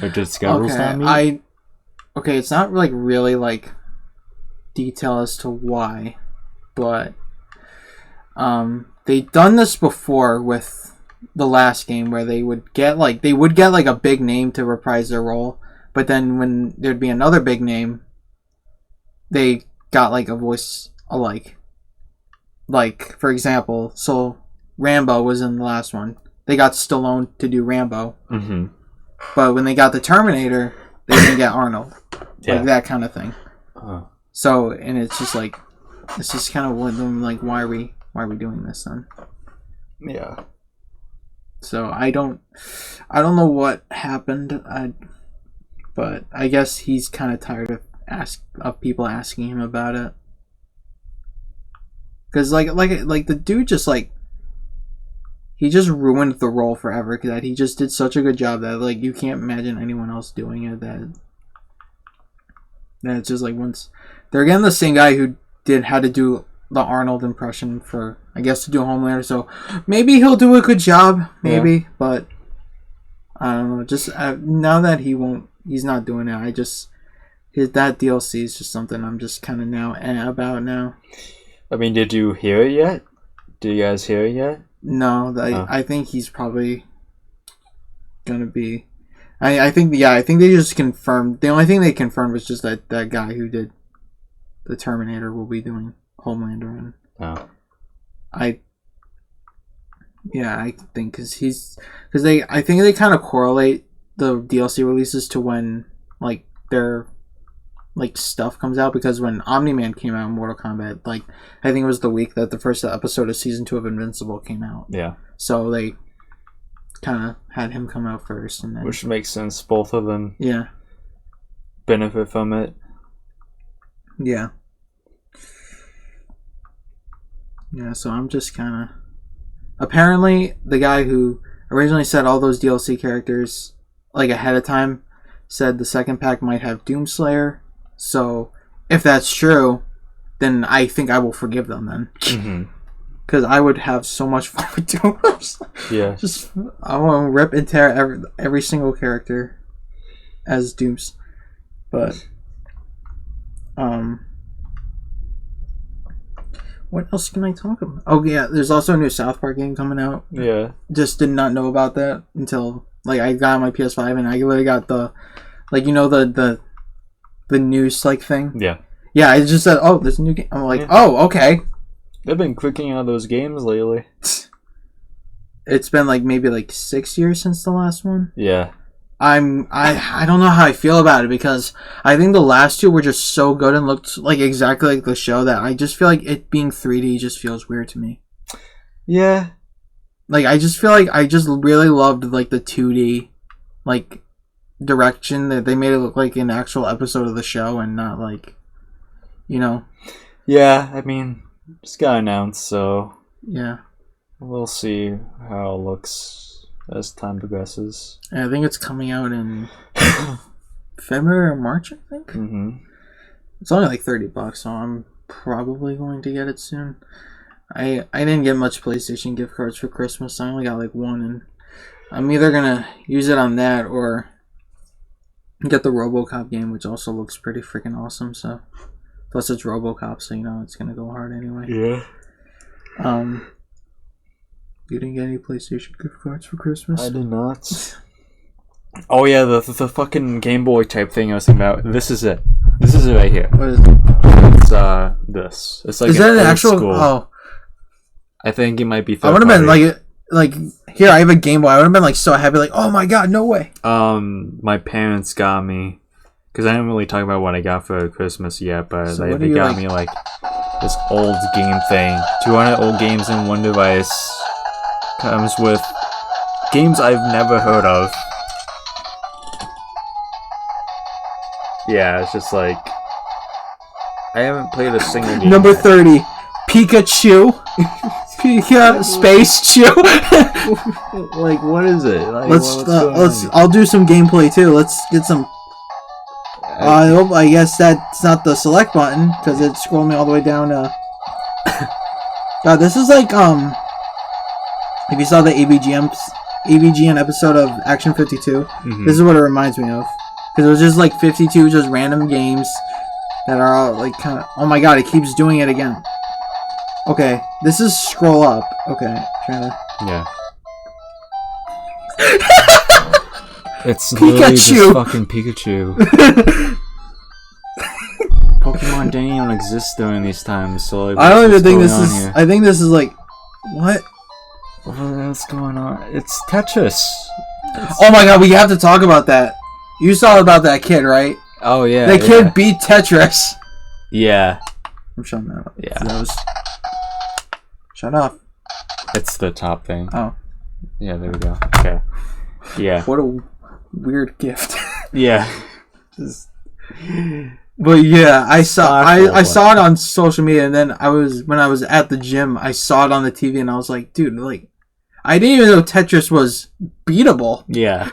Or just schedules not meet? Okay, it's not like really like detail as to why, but they've done this before with the last game where they would get like a big name to reprise their role, but then when there'd be another big name, they got like a voice alike. Like, for example, so Rambo was in the last one. They got Stallone to do Rambo. Mm-hmm. But when they got the Terminator, they didn't get Arnold. Yeah. Like that kind of thing. Uh-huh. So, and it's just like, it's just kind of one of them, like, why are we doing this then? Yeah. So I don't know what happened. But I guess he's kind of tired of people asking him about it. Because like the dude just like, he just ruined the role forever, because he just did such a good job that like you can't imagine anyone else doing it. That it's just like, once they're getting the same guy who had to do the Arnold impression for, I guess, to do Homelander, so maybe he'll do a good job, maybe. Yeah. But I don't know. Just now that he's not doing it. That DLC is just something I'm just kind of now about now. I mean, did you hear it yet? Did you guys hear it yet? No, I think he's probably gonna be. I think they just confirmed. The only thing they confirmed was just that guy who did the Terminator will be doing Homelander, and I think I think they kind of correlate the DLC releases to when like their like stuff comes out, because when Omni-Man came out in Mortal Kombat, like I think it was the week that the first episode of season 2 of Invincible came out. Yeah. So they kind of had him come out first, and then, which makes sense. Both of them. Yeah. Benefit from it. Yeah. Yeah. So I'm just kind of. Apparently, the guy who originally said all those DLC characters like ahead of time said the second pack might have Doomslayer. So, if that's true, then I think I will forgive them then. Because I would have so much fun with Doomslayer. Yeah. Just, I want to rip and tear every single character as Dooms. But, what else can I talk about? Oh, yeah, there's also a new South Park game coming out. Yeah. Just did not know about that until, like, I got my PS5 and I literally got the, like, you know, the news like thing. Yeah. Yeah, I just said, oh, there's a new game. I'm like, oh, okay. They've been clicking on those games lately. It's been like maybe like 6 years since the last one. Yeah. I don't know how I feel about it, because I think the last two were just so good and looked like exactly like the show that I just feel like it being 3D just feels weird to me. Yeah. Like, I just feel like I just really loved like the 2D like direction that they made it look like an actual episode of the show and not like, you know. Yeah, I mean, just got announced, so yeah, we'll see how it looks as time progresses. I think it's coming out in February or March, I think. Mm-hmm. It's only like $30, so I'm probably going to get it soon. I didn't get much PlayStation gift cards for Christmas. I only got like one, and I'm either gonna use it on that or get the RoboCop game, which also looks pretty freaking awesome. So, plus it's RoboCop, so you know it's gonna go hard anyway. Yeah. You didn't get any PlayStation gift cards for Christmas? I did not. Oh yeah, the fucking Game Boy type thing I was thinking about. This is it. This is it right here. What is it? It's this. It's like is that an actual? School. Oh, I think it might be. I would have been like here. I have a Game Boy. I would have been like so happy. Like, oh my god, no way. My parents got me because I didn't really talk about what I got for Christmas yet, but So they got me like this old game thing. 200 old games in one device. Comes with games I've never heard of. Yeah, it's just like I haven't played a single game. Number 30, Pikachu. Pika Space Chew. Like, what is it? Like, let's. I'll do some gameplay too. Let's get some. I guess that's not the select button because it scrolled me all the way down. God, this is like if you saw the AVGN episode of Action 52, this is what it reminds me of. Because it was just like 52 just random games that are all like kind of... Oh my god, it keeps doing it again. Okay, this is scroll up. Okay, trying to... Yeah. It's Pikachu! Just fucking Pikachu. Pokemon didn't even exist during these times, so like... I don't even think this is... I think this is like... What? What's going on? It's Tetris. Oh my god, we have to talk about that. You saw about that kid, right? Oh yeah. That kid beat Tetris. Yeah. I'm shutting that up. Yeah. Shut up. It's the top thing. Oh. Yeah, there we go. Okay. Yeah. What a weird gift. Yeah. But yeah, I saw it on social media, and then when I was at the gym, I saw it on the TV, and I was like, dude, like, I didn't even know Tetris was beatable. Yeah.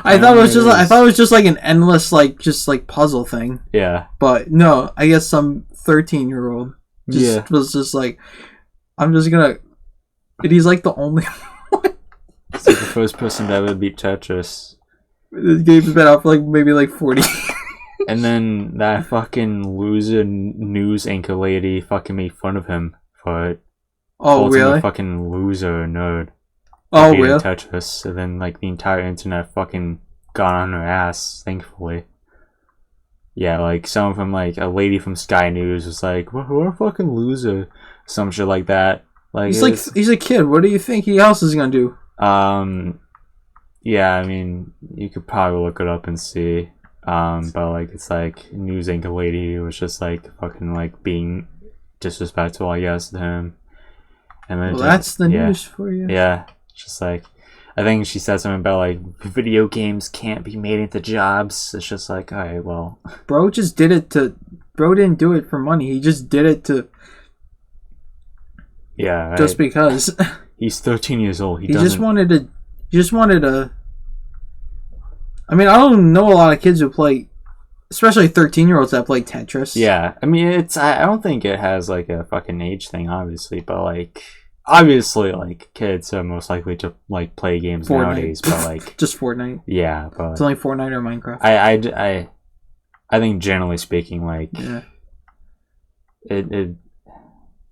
I thought it was just like an endless just puzzle thing. Yeah. But no, I guess some 13-year-old was just like, I'm just gonna. And he's like the only one. It's like the first person to ever beat Tetris. This game's been out for like maybe like 40. And then that fucking loser news anchor lady fucking made fun of him for it. Oh, really? A fucking loser nerd. Oh, really? Tetris. And then like the entire internet fucking got on her ass, thankfully. Yeah, like someone from like a lady from Sky News was like, "What a fucking loser," some shit like that. Like he's a kid. What do you think he else is gonna do? Yeah, I mean, you could probably look it up and see. But like it's like news anchor lady was just like fucking like being disrespectful, I guess, to him. And then that's the news for you. Yeah, just like I think she said something about like video games can't be made into jobs. It's just like, all right, well, bro just did it to. Bro didn't do it for money. He just did it to. Yeah. Just because. He's 13 years old. He just wanted to. I mean, I don't know a lot of kids who play, especially 13-year-olds that play Tetris. Yeah, I mean, I don't think it has like a fucking age thing, obviously, but like, obviously, like kids are most likely to like play games Fortnite. Nowadays, but like just Fortnite. Yeah, but it's only Fortnite or Minecraft. I think generally speaking, like, yeah, it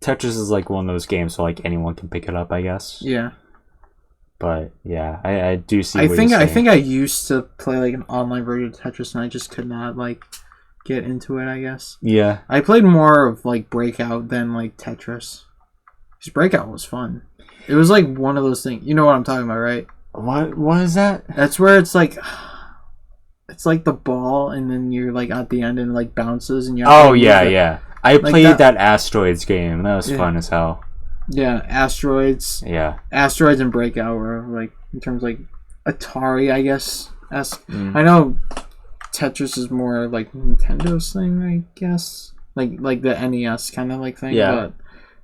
Tetris is like one of those games, so like anyone can pick it up, I guess. Yeah. But yeah, I do see. I think I used to play like an online version of Tetris, and I just could not like get into it. I guess. Yeah. I played more of like Breakout than like Tetris. Because Breakout was fun. It was like one of those things. You know what I'm talking about, right? What is that? That's where it's like the ball, and then you're like at the end and it like bounces, and you. Oh yeah. I played that Asteroids game. That was fun as hell. Yeah, Asteroids. Yeah. Asteroids and Breakout were like, in terms of like Atari, I guess. I know Tetris is more like Nintendo's thing, I guess. Like the NES kind of like thing. Yeah. But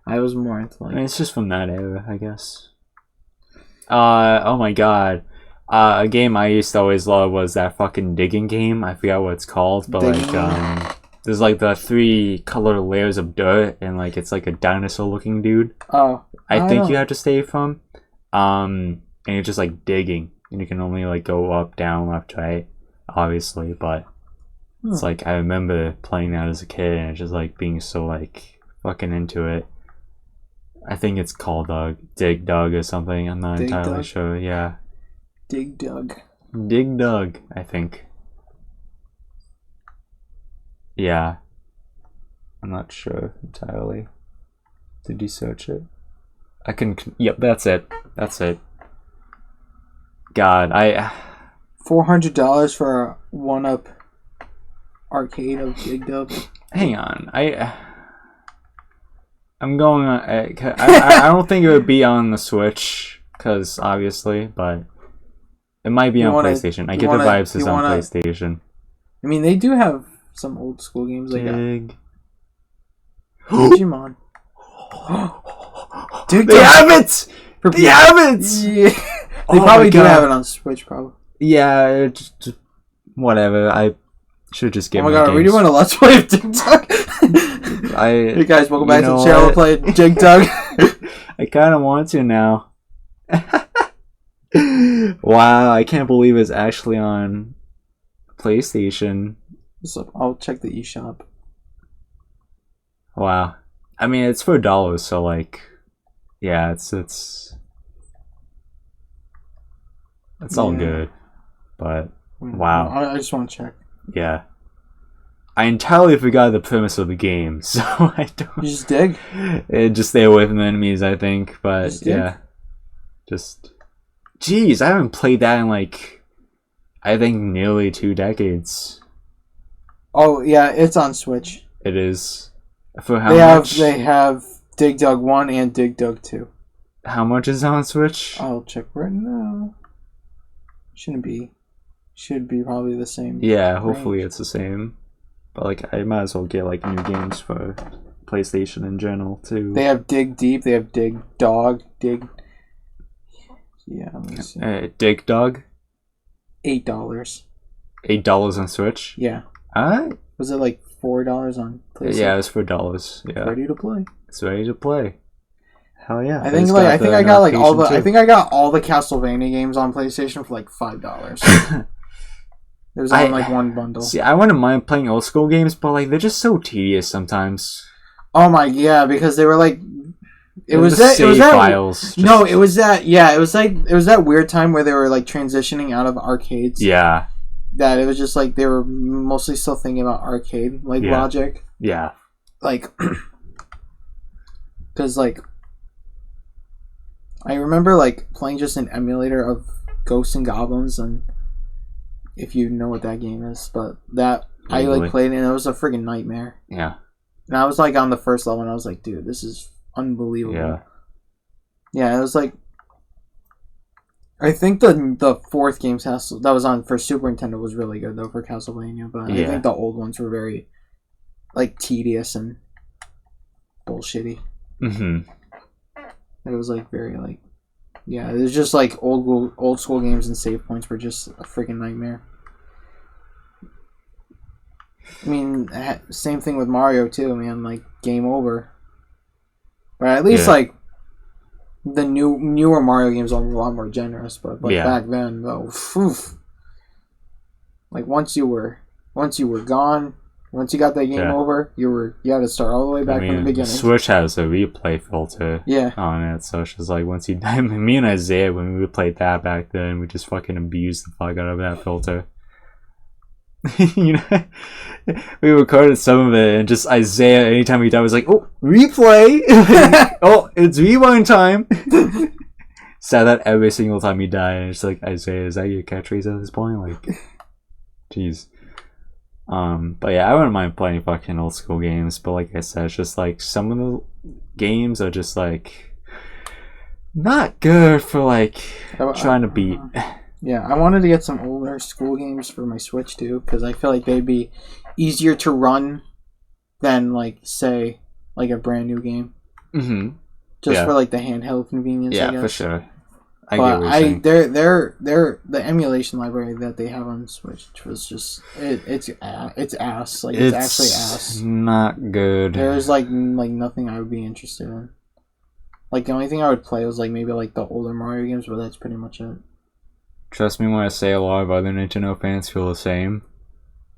I was more into like. I mean, it's just from that era, I guess. Oh my god. A game I used to always love was that fucking digging game. I forgot what it's called, but Digging? there's like the 3 color layers of dirt, and like it's like a dinosaur looking dude. Oh, I think you have to stay from. And you're just like digging, and you can only like go up, down, left, right, obviously. But it's like I remember playing that as a kid, and just like being so like fucking into it. I think it's called Dig Dug or something. I'm not entirely sure. Yeah. Dig Dug. Dig Dug, I think. Yeah. I'm not sure entirely. Did you search it? I can. Yep, that's it. That's it. God, $400 for a 1-up arcade of Dig Dug. Hang on, I'm going on. I don't think it would be on the Switch, because obviously, but it might be on PlayStation. I get the vibes it's on PlayStation. I mean, they do have some old school games like Dig. Digimon. Dude, they have it! They have it! Yeah. They probably do have it on Switch, probably. Yeah, just whatever. I should just get. Oh my god, are we doing a Let's Play of Dig Dug? Hey guys, welcome back to the channel. We're playing Dig Dug. I kind of want to now. Wow, I can't believe it's actually on PlayStation. So I'll check the eShop. Wow, I mean it's for $1, so like, yeah, it's all good, but wow. I just want to check. Yeah. I entirely forgot the premise of the game, so I don't. You just dig? Just stay away from the enemies, I think. But yeah, just. Jeez, I haven't played that in like, I think nearly 2 decades. Oh yeah, it's on Switch. It is. For how much? They have Dig Dug 1 and Dig Dug 2. How much is on Switch? I'll check right now. Should be probably the same. Yeah, hopefully it's the same. But like, I might as well get like new games for PlayStation in general too. They have Dig Deep. They have Dig Dog. Dig. Yeah, let me see. Dig Dog. $8. $8 on Switch. Yeah. Alright. Was it like $4 on PlayStation? Yeah, it was $4. Yeah. It's ready to play. It's ready to play. Hell yeah! I think I got all the Castlevania games on PlayStation for like $5. It was on like one bundle. See, I wouldn't mind playing old school games, but like they're just so tedious sometimes. Oh my yeah, because they were like, it was that weird time where they were like transitioning out of arcades. Yeah. That it was just like they were mostly still thinking about arcade logic. Yeah. Like, because like, I remember like playing just an emulator of Ghosts and Goblins, and if you know what that game is, but that I like played it and it was a friggin' nightmare. Yeah. And I was like on the first level and I was like, dude, this is unbelievable. Yeah. Yeah, it was like, I think the fourth game that was on for Super Nintendo was really good though for Castlevania, but I think the old ones were very like tedious and bullshitty. Mm-hmm. It was like very like, yeah, it was just like old school games and save points were just a freaking nightmare. I mean, same thing with Mario too, man. Like game over. But at least like the newer Mario games are a lot more generous. But like back then, though, like once you were gone. Once you got that game over, you had to start all the way back from the beginning. Switch has a replay filter on it, so it's just like once you die. Me and Isaiah, when we played that back then, we just fucking abused the fuck out of that filter. You know, we recorded some of it, and just Isaiah, anytime he died, was like, "Oh, replay! Oh, it's rewind time." Said that every single time he died, and it's like, Isaiah, is that your catchphrase at this point? Like, jeez. But yeah, I wouldn't mind playing fucking old school games, but like I said, it's just like some of the games are just like not good for like trying to beat. Yeah, I wanted to get some older school games for my Switch too, because I feel like they'd be easier to run than like say like a brand new game. Mm-hmm. Just for like the handheld convenience. Yeah, I guess. for sure. I get what you're saying. The emulation library that they have on Switch was just it's ass. Like it's actually ass. Not good. There's like nothing I would be interested in. Like the only thing I would play was like maybe like the older Mario games, but that's pretty much it. Trust me when I say a lot of other Nintendo fans feel the same.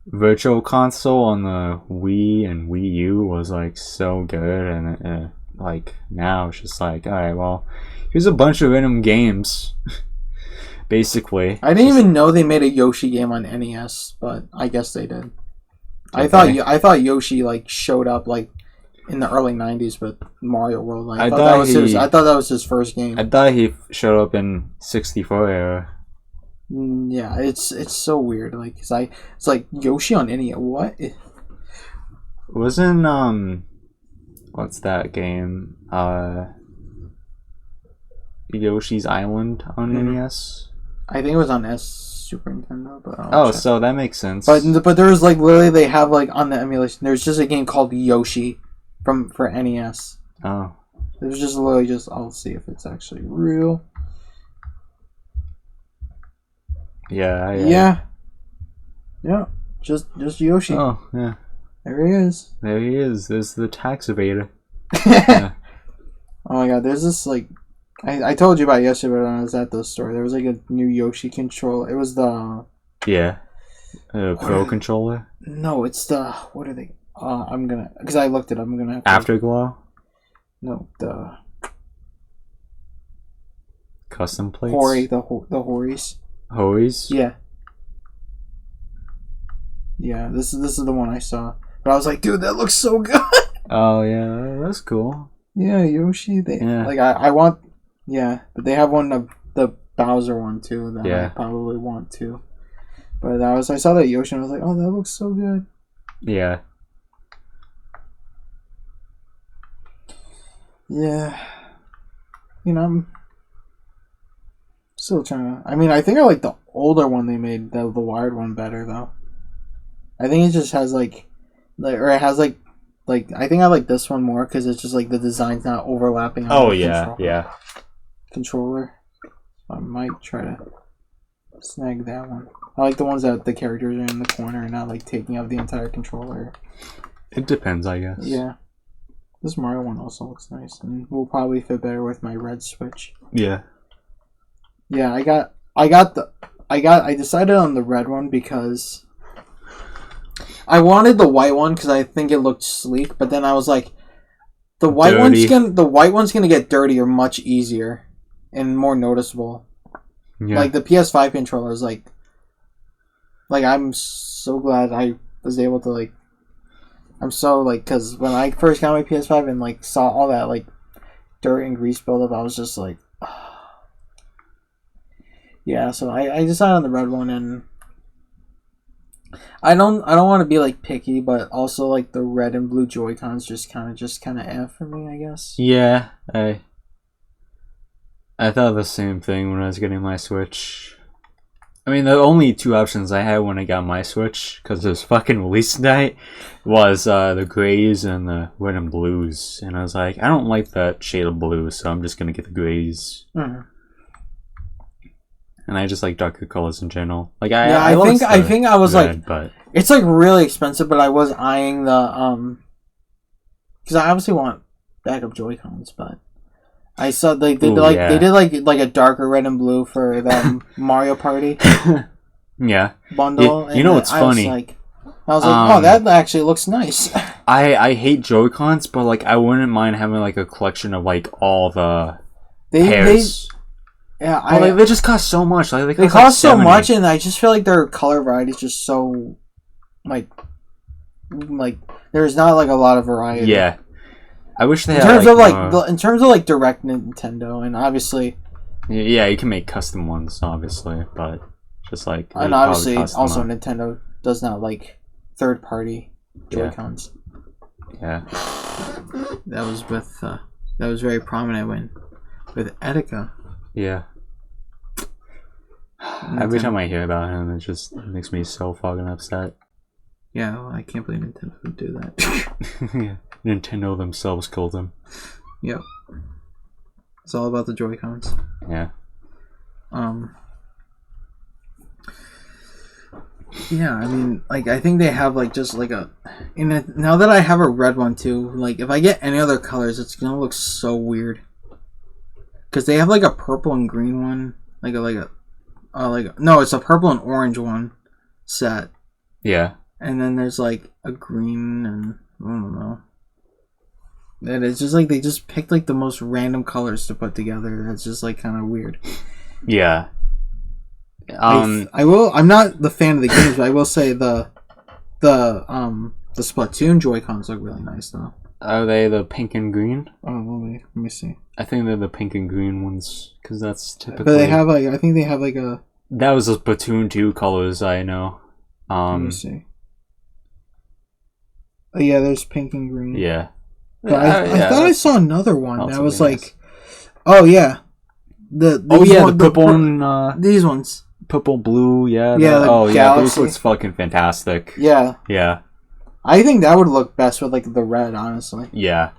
Virtual Console on the Wii and Wii U was like so good, and like now it's just like, alright, well, here's a bunch of random games. Basically, I didn't even know they made a Yoshi game on NES, but I guess they did. Okay. I thought Yoshi like showed up like in the early '90s with Mario World. Like, I thought that was his first game. I thought he showed up in 64 era. Yeah, it's so weird. Like, it's like Yoshi on NES. What? Wasn't what's that game? Yoshi's Island on NES. I think it was on Super Nintendo, but check. So that makes sense. But there was like literally they have like on the emulation. There's just a game called Yoshi for NES. Oh. It was just literally just. I'll see if it's actually real. Yeah. Just Yoshi. Oh yeah. There he is. There's the tax evader. Yeah. Oh my god, there's this like. I told you about yesterday when I was at the store. There was like a new Yoshi controller. It was the... Yeah. Pro controller? No, it's the... What are they... I'm gonna... Because I looked it up. I'm gonna have to... Afterglow? No, the... Custom plates? Hori, the Horis. Horis? Yeah. Yeah, this is the one I saw. But I was like, dude, that looks so good! Oh, yeah. That's cool. Yeah, Yoshi. Like, I want... Yeah, but they have one of the Bowser one too that I probably want to. But I saw that Yoshi and I was like, oh, that looks so good. Yeah. Yeah. You know, I'm still trying to... I mean, I think I like the older one they made, the wired one, better though. I think it just has or it has like I think I like this one more because it's just like the design's not overlapping. On yeah. Controller. I might try to snag that one. I like the ones that the characters are in the corner and not like taking up the entire controller. It depends, I guess. Yeah. This Mario one also looks nice and will probably fit better with my red Switch. Yeah. Yeah, I decided on the red one because I wanted the white one because I think it looked sleek, but then I was like, the white one's gonna get dirtier much easier and more noticeable. Yeah. Like the PS5 controller is like I'm so glad I was able to like. I'm so like because when I first got my PS5 and like saw all that like dirt and grease buildup, I was just like, oh. Yeah. So I decided on the red one and. I don't want to be like picky, but also like the red and blue Joy-Cons just kind of for me, I guess. Yeah, I thought the same thing when I was getting my Switch. I mean, the only two options I had when I got my Switch, because it was fucking release night, was the grays and the red and blues. And I was like, I don't like that shade of blue, so I'm just gonna get the grays. Mm-hmm. And I just like darker colors in general. Like I think I was red, like, but it's like really expensive. But I was eyeing the because I obviously want backup Joy-Cons, but I saw they did they did like a darker red and blue for the Mario Party. Yeah. Bundle. You know what's funny? I was like, oh, that actually looks nice. I hate Joy-Cons, but like I wouldn't mind having like a collection of like all the pairs. Yeah, they just cost so much. Like, they cost so much, and I just feel like their color variety is just so, like there's not like a lot of variety. Yeah, I wish they had. In terms of like direct Nintendo, and obviously. Yeah, you can make custom ones, obviously, but just like. And obviously, also Nintendo does not like third-party Joy-Cons. Yeah. That was very prominent with Etika. Yeah. Every time I hear about him, it just makes me so fucking upset. Yeah, well, I can't believe Nintendo would do that. Yeah. Nintendo themselves killed him. Yep. It's all about the Joy-Cons. Yeah. Yeah, I mean, like, I think they have, like, just, like, now that I have a red one, too, like, if I get any other colors, it's gonna look so weird. Because they have, like, a purple and green one, no, it's a purple and orange one set. Yeah. And then there's, like, a green and, I don't know. And it's just, like, they just picked, like, the most random colors to put together. It's just, like, kind of weird. Yeah. I'm not the fan of the games, but I will say the Splatoon Joy-Cons look really nice though. Are they the pink and green? Oh, let me see. I think they're the pink and green ones because that's typically. But they have I think they have like a. That was the Splatoon 2 colors I know. Let me see. Oh, yeah, there's pink and green. Yeah. But I thought I saw another one that was like, nice. Oh yeah, the purple and these ones. Purple, blue, yeah. Yeah, those looks fucking fantastic. Yeah. Yeah. I think that would look best with, like, the red, honestly. Yeah.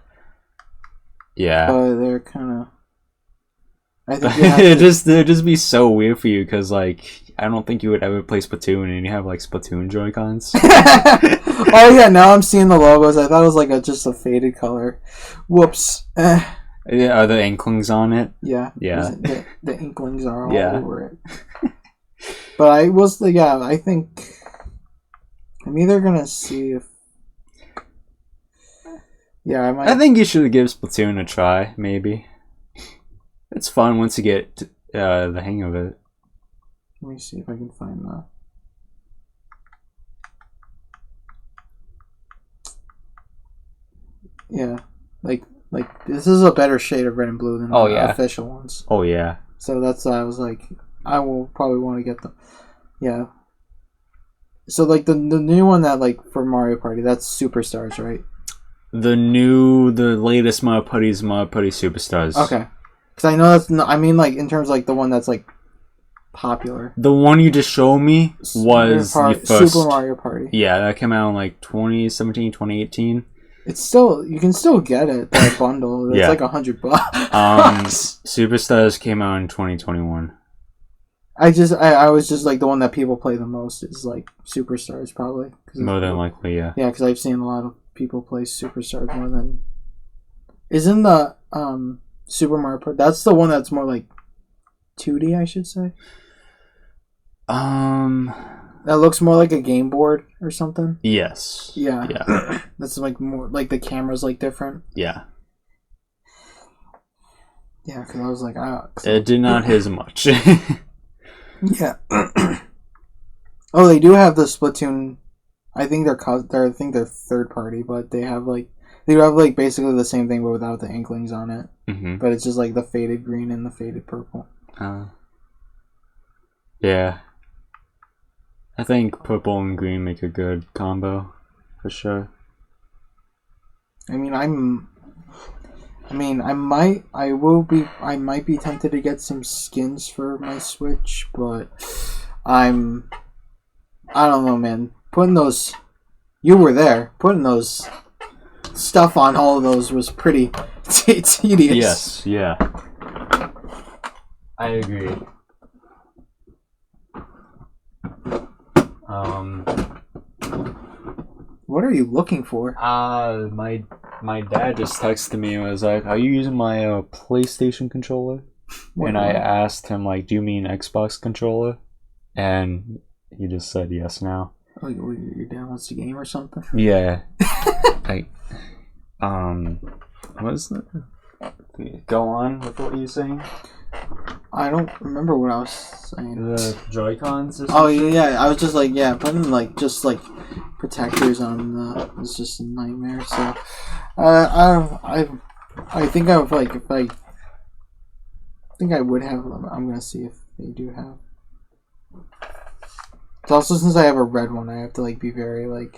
Yeah. But they're kind of... I think it'd just be so weird for you, because, like, I don't think you would ever play Splatoon and you have, like, Splatoon Joy-Cons. Oh, yeah, now I'm seeing the logos. I thought it was, like, just a faded color. Whoops. Yeah, are the Inklings on it? Yeah. Yeah. The Inklings are all over it. But I think I'm either gonna see if I think you should give Splatoon a try, maybe. It's fun once you get the hang of it. Let me see if I can find that. Yeah, like this is a better shade of red and blue than the official ones. Oh yeah. So that's why I was like, I will probably want to get them. Yeah. So like the new one that like for Mario Party, that's Superstars, right? The latest Mario Party is Mario Party Superstars. Okay. Because I know that's I mean like in terms of like the one that's like popular. The one you just showed me was the first Super Mario Party. Yeah, that came out in like 2017, 2018. It's still you can still get it that bundle. It's like $100. Superstars came out in 2021. I was just like the one that people play the most is like Superstars probably. More than likely, yeah. Yeah, because I've seen a lot of people play Superstars more than. Isn't the Super Mario Party? That's the one that's more like 2D, I should say. That looks more like a game board or something. Yes. Yeah. Yeah. That's like more like the camera's like different. Yeah. Yeah, because I was like, it did not hit as much. Yeah. Oh, they do have the Splatoon. I think they're third party, but they have basically the same thing but without the Inklings on it. Mm-hmm. But it's just like the faded green and the faded purple. Yeah. I think purple and green make a good combo, for sure. I might be tempted to get some skins for my Switch, but I don't know, man. Putting those stuff on all of those was pretty tedious. Yes, yeah. I agree. What are you looking for? My dad just texted me and was like, "Are you using my PlayStation controller?" And I asked him like, "Do you mean Xbox controller?" And he just said yes now. Oh, your dad wants to game or something? Yeah. What is that? Go on with what you're saying. I don't remember what I was saying. The Joy-Cons or something? Oh, yeah. I was just like, putting like protectors on it's just a nightmare. So, I think I would I think I would have them. I'm gonna see if they do have. It's also since I have a red one, I have to be very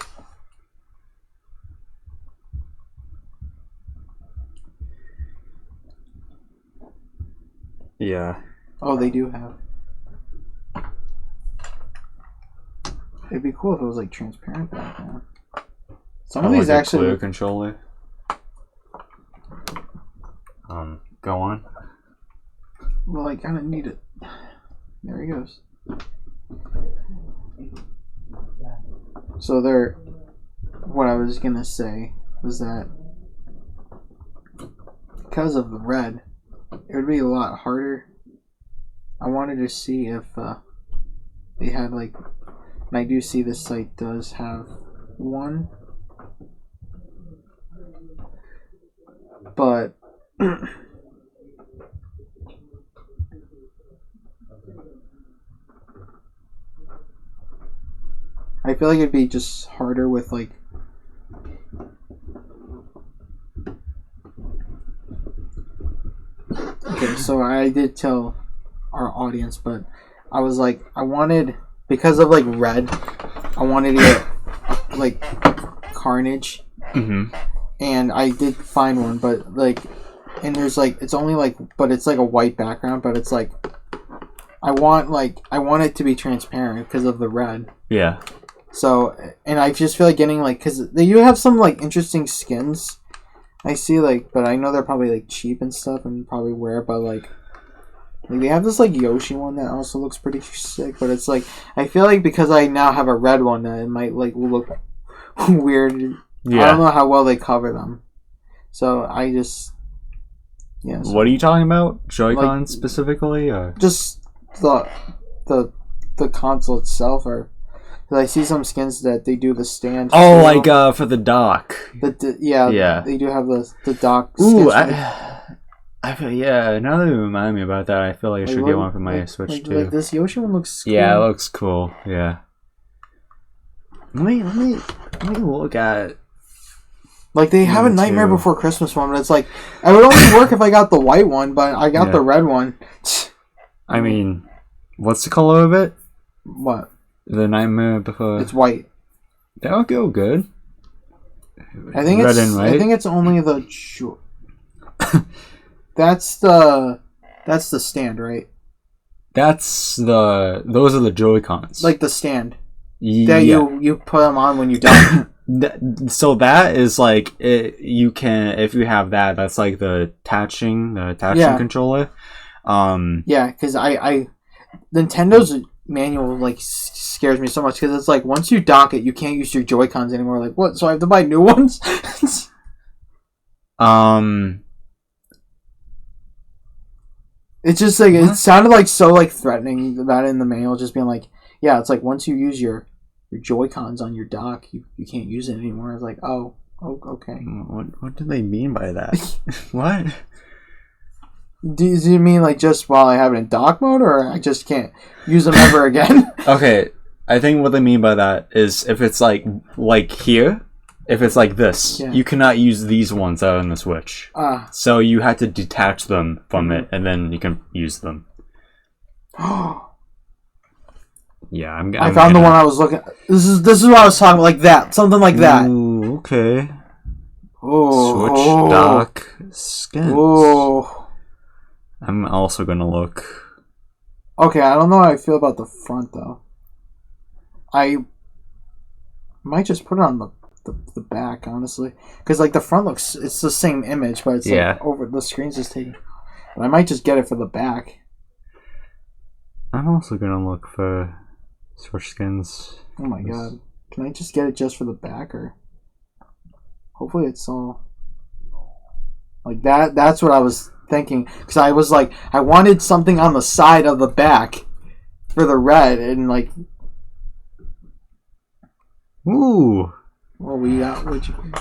Yeah. Oh, they do have. It'd be cool if it was transparent back then. Some of these actually clear controller. Go on. Well, I kind of need it. There he goes. So what I was gonna say was that because of the red, it would be a lot harder. I wanted to see if they had like, and I do see this site does have one, but I feel like it'd be just harder with like okay, so I did tell our audience, but I was like, I wanted, because of like red, I wanted to get like Carnage, and I did find one, but like, and there's like, it's only like, but it's like a white background, but it's like, I want it to be transparent because of the red. Yeah. So, and I just feel like getting like, because they do have some like interesting skins. I see like, but I know they're probably like cheap and stuff and probably rare, but like they have this like Yoshi one that also looks pretty sick, but it's like, I feel like because I now have a red one that it might like look weird. Yeah. I don't know how well they cover them. So I just, yeah. So, what are you talking about? Joy-Con like, specifically? Or? Just the console itself, or I see some skins that they do the stand. Oh, like for the dock. Yeah. They do have the dock. Ooh, I feel, yeah. Now that you remind me about that, I feel like I should get one for my Switch too. Like this Yoshi one looks cool. Yeah, it looks cool. Yeah. Let me look at. Like they have a Nightmare Before Christmas one, but it's like it would only work if I got the white one, but I got the red one. I mean, what's the color of it? What? The Nightmare Before. It's white. That'll go good. I think red and white. I think it's only the. That's the stand, right? Those are the Joy-Cons. Like the stand. Yeah. That you put them on when you die. So that is like you can, if you have that, that's like the attaching controller. Yeah, because I Nintendo's manual like scares me so much because it's like once you dock it, you can't use your Joy-Cons anymore. Like what? So I have to buy new ones. It's just like it sounded like so like threatening about it in the manual, just being like, yeah, it's like once you use your Joy-Cons on your dock, you can't use it anymore. I was like, oh okay. What do they mean by that? What? Do you mean like just while I have it in dock mode, or I just can't use them ever again? Okay, I think what they mean by that is if it's like here, if it's like this, you cannot use these ones that are on the Switch. So you have to detach them from it, and then you can use them. Yeah, I found the one I was looking. This is what I was talking about, like that, something like that. Ooh, okay. Switch dock skins. Oh. I'm also gonna look. Okay, I don't know how I feel about the front though. I might just put it on the back, honestly, because like the front looks, it's the same image, but it's like over the screen's just taking. But I might just get it for the back. I'm also gonna look for Switch skins. Oh my god, can I just get it just for the back, or hopefully it's all like that? That's what I was thinking, because I was like, I wanted something on the side of the back for the red, and like, ooh. Well, we got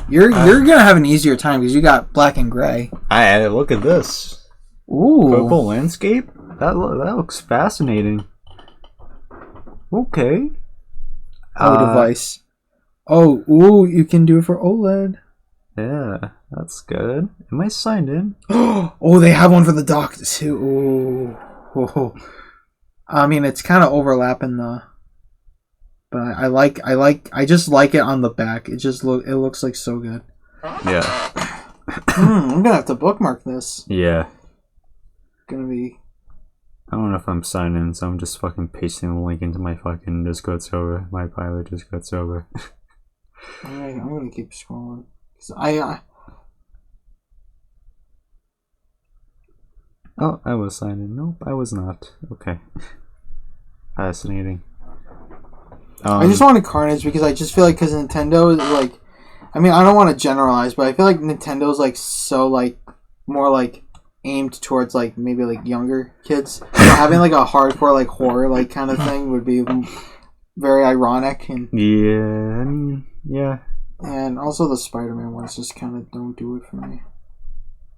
you're gonna have an easier time because you got black and gray. I look at this. Ooh, purple landscape. That looks fascinating. Okay. Device. Oh, ooh, you can do it for OLED. Yeah, that's good. Am I signed in? Oh, they have one for the dock too. Ooh. I mean, it's kind of overlapping the. But I just like it on the back. It looks like so good. Yeah. I'm gonna have to bookmark this. Yeah. Gonna be. I don't know if I'm signed in, so I'm just fucking pasting the link into my fucking Discord server, my private Discord server. Alright, I'm gonna keep scrolling. Cause Oh, I was signed in. Nope, I was not. Okay. fascinating. I just wanted Carnage because I just feel like because Nintendo is like, I mean, I don't want to generalize, but I feel like Nintendo's like so like more like aimed towards like maybe like younger kids. So having like a hardcore like horror like kind of thing would be very ironic and yeah. And also the Spider-Man ones just kind of don't do it for me.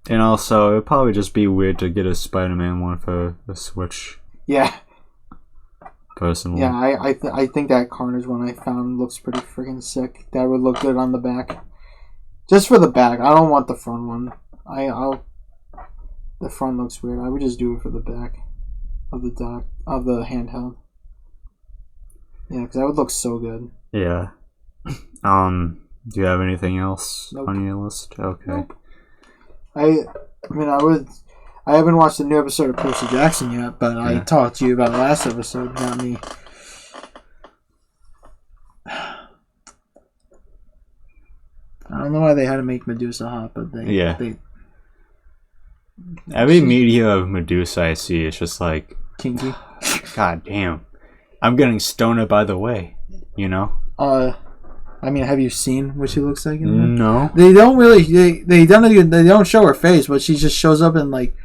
And also, it'd probably just be weird to get a Spider-Man one for the Switch. Yeah. Personally. Yeah, I think that Carnage one I found looks pretty freaking sick. That would look good on the back. Just for the back. I don't want the front one. The front looks weird. I would just do it for the back of the handheld. Yeah, because that would look so good. Yeah. Do you have anything else on your list? Okay. Nope. I haven't watched the new episode of Percy Jackson yet, but I talked to you about last episode, not me. I don't know why they had to make Medusa hot, but they every media of Medusa I see is just like kinky. God damn. I'm getting stoned by the way, you know? I mean, have you seen what she looks like? No. They don't really. They don't show her face, but she just shows up in like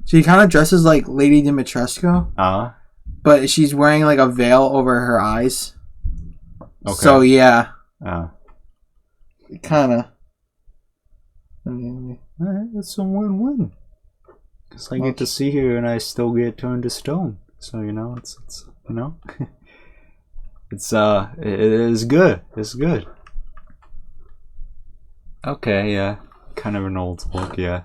she kind of dresses like Lady Dimitrescu. But she's wearing like a veil over her eyes. Okay. So yeah. Kind of. Alright, that's a win-win. Because I get to see her and I still get turned to stone. So it's you know. It is good. It's good. Okay, yeah. Kind of an old look, yeah.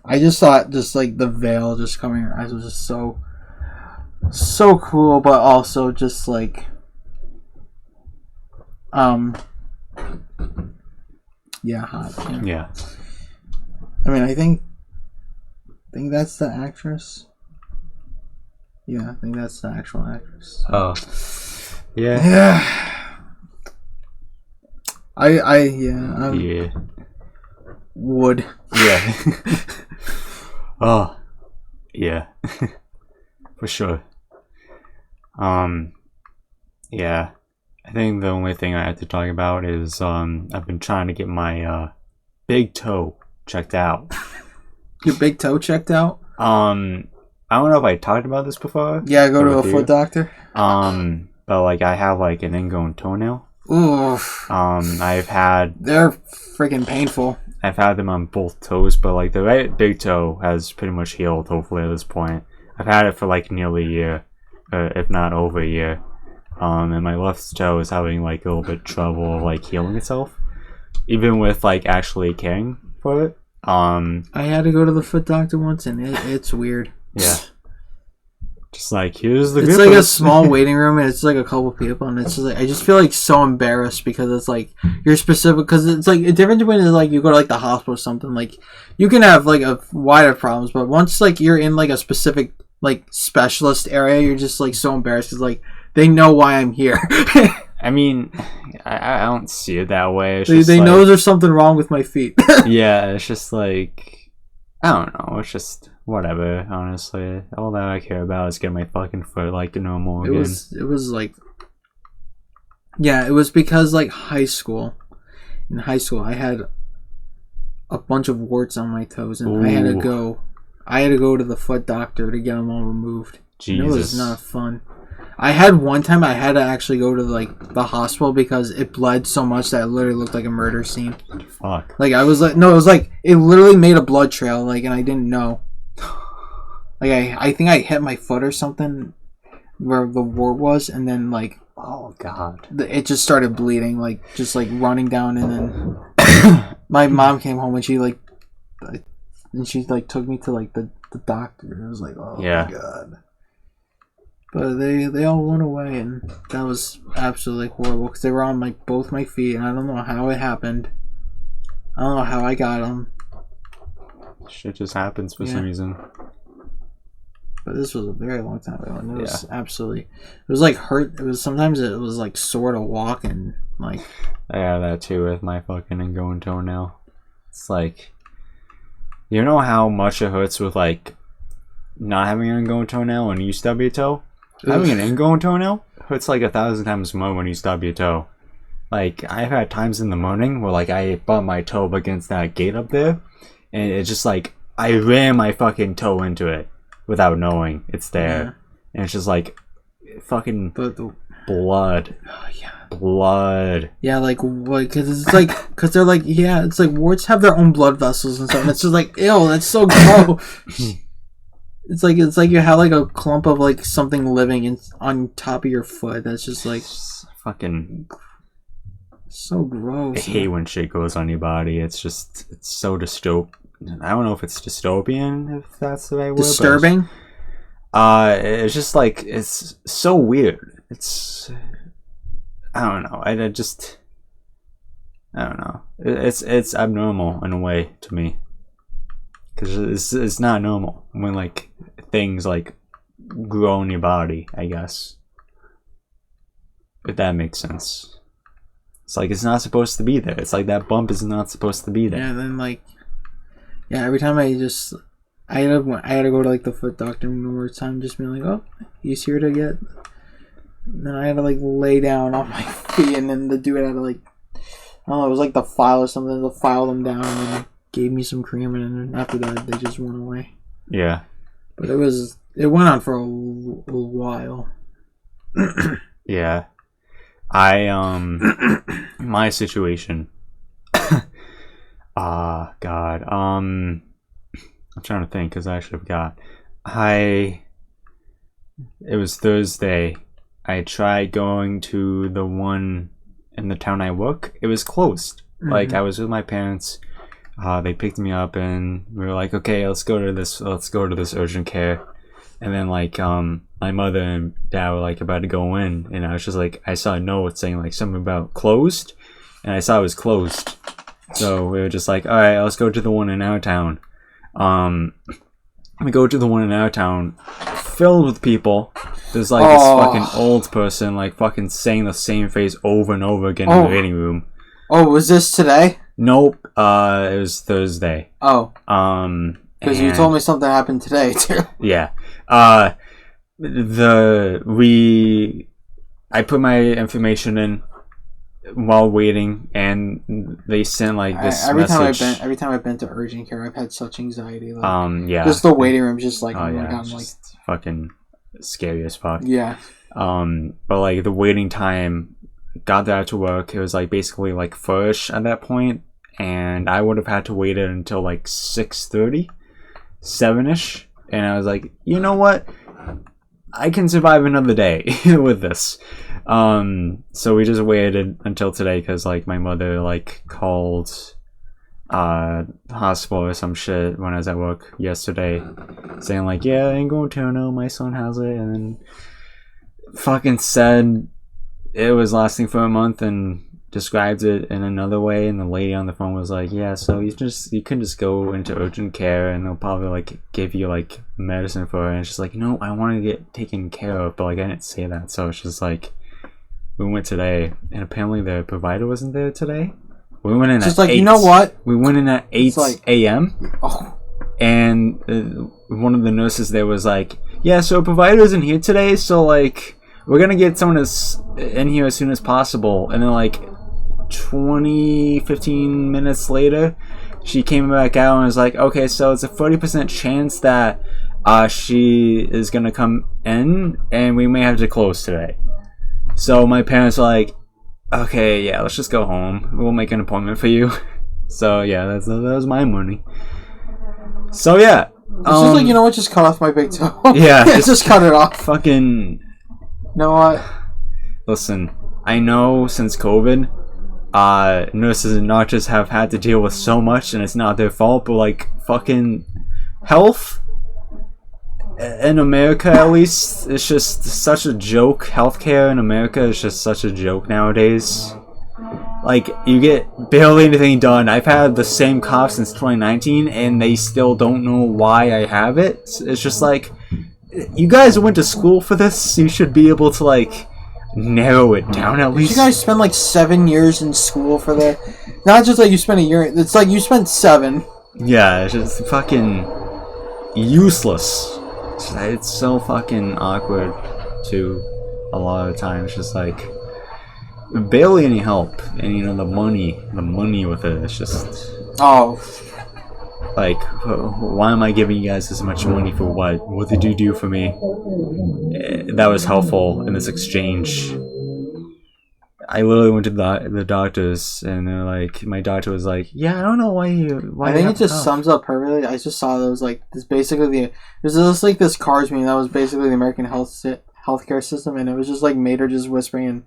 I just thought just like the veil just covering her eyes was just so cool, but also just like yeah, hot. Yeah. I mean, I think that's the actress. Yeah, I think that's the actual actress. Oh. Yeah. Yeah. I would. Yeah. Oh. Yeah. For sure. Yeah. I think the only thing I have to talk about is I've been trying to get my big toe checked out. Your big toe checked out? I don't know if I talked about this before. Yeah, go to a foot doctor. But like I have like an ingrown toenail. Oof. They're freaking painful. I've had them on both toes, but like the right big toe has pretty much healed. Hopefully at this point, I've had it for like nearly a year, if not over a year. And my left toe is having like a little bit trouble like healing itself, even with like actually caring for it. I had to go to the foot doctor once, and it's weird. Yeah. Just like here's the. It's like a small waiting room, and it's like a couple people, and it's just like I just feel like so embarrassed because it's like you're specific because it's like a difference between like you go to like the hospital or something like you can have like a wider problems, but once like you're in like a specific like specialist area, you're just like so embarrassed because like they know why I'm here. I mean, I don't see it that way. They know there's something wrong with my feet. Yeah, it's just like I don't know. It's just. Whatever, honestly. All that I care about is getting my fucking foot like normal again. It was like... Yeah, it was because like high school. In high school, I had a bunch of warts on my toes, and I had to go to the foot doctor to get them all removed. Jesus. It was not fun. I had one time I had to actually go to like the hospital because it bled so much that it literally looked like a murder scene. Fuck. Like I was like, no, it was like it literally made a blood trail, like, and I didn't know. Like I think I hit my foot or something where the wart was, and then like oh god, it just started bleeding, like just like running down, and then my mom came home and she took me to like the doctor. It was like oh my god, but they all went away, and that was absolutely horrible because they were on like both my feet, and I don't know how it happened. I don't know how I got them. Shit just happens for some reason. But this was a very long time ago, and it was absolutely... It was like hurt. Sometimes it was like sore to walk, and like... I have that too with my fucking ingrown toenail. It's like... You know how much it hurts with like not having an ingrown toenail when you stub your toe. Having an ingrown toenail hurts like 1,000 times more when you stub your toe. Like, I've had times in the morning where, like, I bumped my toe up against that gate up there, and it's just like, I ran my fucking toe into it without knowing it's there. Yeah. And it's just like, fucking blood. Oh, yeah. Blood. Yeah, because it's like, because they're like, yeah, it's like warts have their own blood vessels and stuff. And it's just like, ew, that's so gross. It's like you have like a clump of like something living on top of your foot. That's just like fucking so gross. I hate when shit goes on your body. It's so dystopian. I don't know if it's dystopian, if that's the right word. Disturbing? It's just like, it's so weird. It's, I don't know. I don't know. It's abnormal in a way to me. Because it's not normal when, like, things, like, grow in your body, I guess. If that makes sense. It's like, it's not supposed to be there. It's like that bump is not supposed to be there. Yeah, then, like, yeah, every time I had to go to, like, the foot doctor numerous times, just being like, oh, he's here to get... And then I had to, like, lay down on my feet, and then the dude had to, like, I don't know, it was like the file or something, to file them down, and then gave me some cream, and then after that, they just went away. Yeah. But it went on for a while. Yeah. My situation. God. I'm trying to think, because I should have got. It was Thursday. I tried going to the one in the town I work. It was closed. Mm-hmm. Like, I was with my parents. They picked me up, and we were like, okay, let's go to this urgent care. And then, like, my mother and dad were, like, about to go in, and I was just like, I saw a note saying, like, something about closed, and I saw it was closed. So we were just like, alright, let's go to the one in our town. We go to the one in our town, filled with people. There's, like, this fucking old person, like, fucking saying the same phrase over and over again in the waiting room. Oh, was this today? Nope. It was Thursday. Oh. Because you told me something happened today, too. Yeah. I put my information in while waiting, and they sent, like, this message. Every time I've been to urgent care, I've had such anxiety. Like, yeah. Just the waiting room, just like, oh yeah, God, like fucking scary as fuck. Yeah. But like the waiting time, got there to work. It was like basically like 4ish at that point, and I would have had to wait it until like 6:30, 7ish, and I was like, you know what? I can survive another day with this. So we just waited until today because like my mother like called the hospital or some shit when I was at work yesterday, saying like, yeah, I ain't going to know, my son has it, and then fucking said it was lasting for a month and described it in another way, and the lady on the phone was like, yeah, so you can just go into urgent care and they'll probably like give you like medicine for it. And it's just like, no, I want to get taken care of, but like I didn't say that. So it's just like, we went today, and apparently the provider wasn't there today. We went in just at like 8. You know what? We went in at 8 a.m. Oh. And one of the nurses there was like, yeah, so provider isn't here today, so like we're gonna get someone in here as soon as possible. And then like 15 minutes later, she came back out and was like, okay, so it's a 40% chance that she is gonna come in, and we may have to close today. So my parents were like, okay, yeah, let's just go home. We'll make an appointment for you. So yeah, that was my morning. So yeah, it's just like, you know what? Just cut off my big toe. Yeah, just cut it off. Fucking. You know what? Listen, I know since COVID, nurses and doctors have had to deal with so much, and it's not their fault. But like, fucking health in America, at least, it's just such a joke. Healthcare in America is just such a joke nowadays. Like, you get barely anything done. I've had the same cough since 2019, and they still don't know why I have it. It's just like, you guys went to school for this. You should be able to, like, narrow it down at least. You guys spend, like, 7 years in school for that. Not just like you spent a year. It's like you spent 7. Yeah, it's just fucking useless. It's so fucking awkward too. A lot of times, just like barely any help, and you know the money with it. It's just like, why am I giving you guys this much money for what? What did you do for me? That was helpful in this exchange. I literally went to the doctors, and they're like, my doctor was like, "Yeah, I don't know why you." I think it just sums up perfectly. I just saw those like this basically there's just like this Cars meme that was basically the American healthcare system, and it was just like Mater just whispering in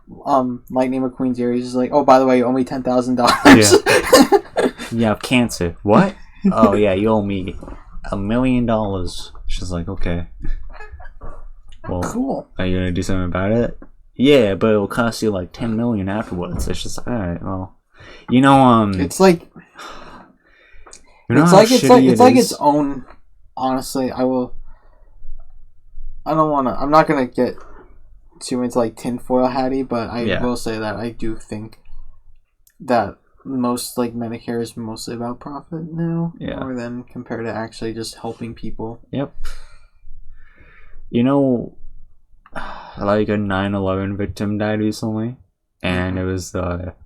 Lightning McQueen's ear. He's just like, "Oh, by the way, you owe me $10,000." Yeah. You have cancer. What? Oh yeah, you owe me $1 million. She's like, okay. Well, cool. Are you gonna do something about it? Yeah, but it'll cost you like $10 million afterwards. It's just alright. Well, you know, it's like it's like its own. Honestly, I don't want to. I'm not gonna get too into like tinfoil hatty, but I will say that I do think that most like Medicare is mostly about profit now, more than compared to actually just helping people. Yep. You know, like a 9/11 victim died recently, and it was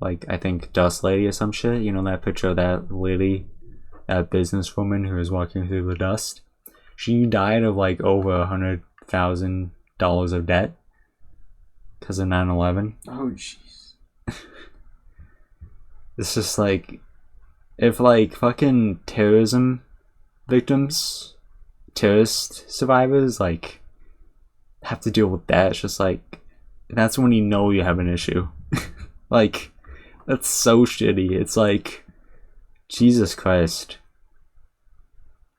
like I think Dust Lady or some shit. You know that picture of that lady, that businesswoman who was walking through the dust. She died of like over $100,000 of debt because of 9/11. Oh jeez. It's just like, if like fucking terrorism victims, terrorist survivors, like have to deal with that, it's just like, that's when you know you have an issue. Like, that's so shitty. It's like, Jesus Christ.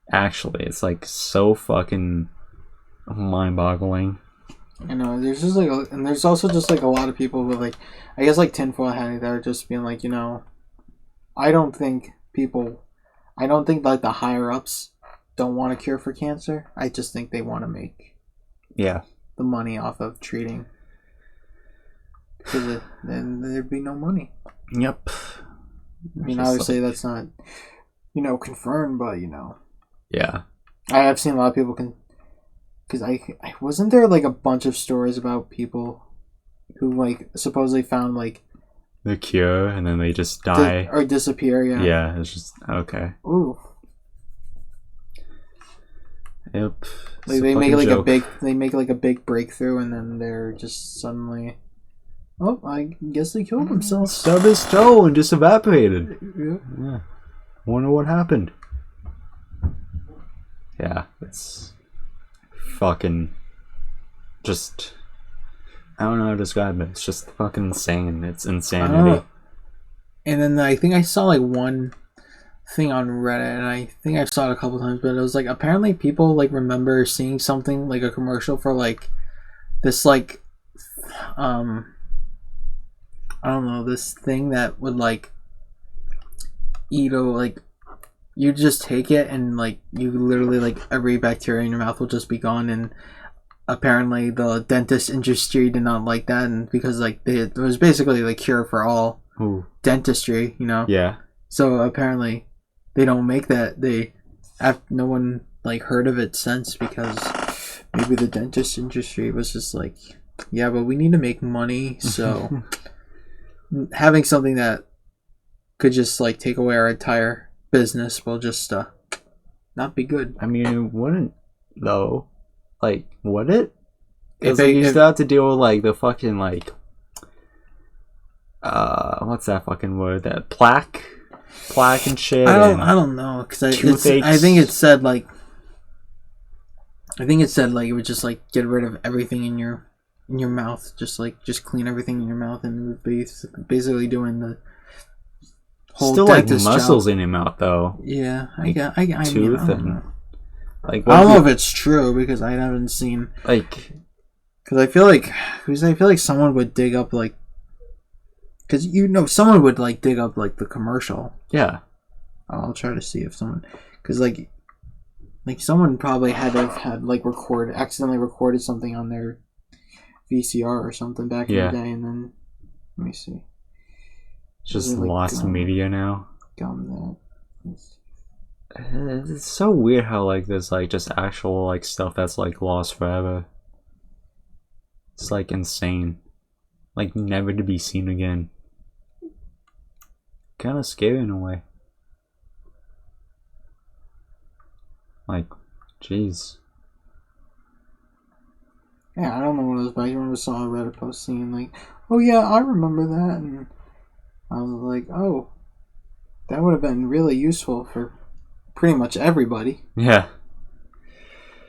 Actually, it's like so fucking mind-boggling. I know, there's just like, and there's also just like a lot of people with like, I guess like tinfoil hattie that are just being like, you know, I don't think like the higher ups don't want a cure for cancer. I just think they want to make the money off of treating, because then there'd be no money. Yep. I mean, obviously that's not, you know, confirmed, but you know. Yeah. I have seen a lot of people because I wasn't there like a bunch of stories about people who like supposedly found like the cure and then they just die or disappear. Yeah, it's just okay. Ooh. Yep. Like they make like joke. They make like a big breakthrough and then they're just suddenly, oh, I guess they killed themselves. Stubbed his toe and just evaporated. Yeah. Wonder what happened. Yeah, it's fucking just, I don't know how to describe it. It's just fucking insane. It's insanity. And then I think I saw like one thing on Reddit, and I think I saw it a couple times, but it was like apparently people like remember seeing something like a commercial for like this like I don't know, this thing that would like like you just take it and like you literally like every bacteria in your mouth will just be gone, and apparently the dentist industry did not like that, and because like it was basically the cure for all dentistry, you know. Yeah. So apparently they don't make that. No one like heard of it since, because maybe the dentist industry was just like, yeah, but we need to make money, so having something that could just like take away our entire business will just not be good. I mean, it wouldn't though. Like, would it? Because like, you still have to deal with like the fucking like what's that fucking word? That plaque and shit. I don't know, because I think it said like it would just like get rid of everything in your mouth, just clean everything in your mouth, and it would be basically doing the whole still like muscles job in your mouth though. Yeah, I tooth and like, I don't know if it's true, because I haven't seen like, because I feel like someone would dig up like, because you know someone would like dig up like the commercial. Yeah, I'll try to see if someone, because like someone probably had to have had like accidentally recorded something on their VCR or something back in the day, and then let me see. It's just lost media now. Gum that. It's so weird how like there's like just actual like stuff that's like lost forever. It's like insane, like never to be seen again. Kind of scary in a way. Like, jeez. Yeah, I don't know what it was, but I remember saw a Reddit post saying like, "Oh yeah, I remember that," and I was like, "Oh, that would have been really useful for pretty much everybody." Yeah.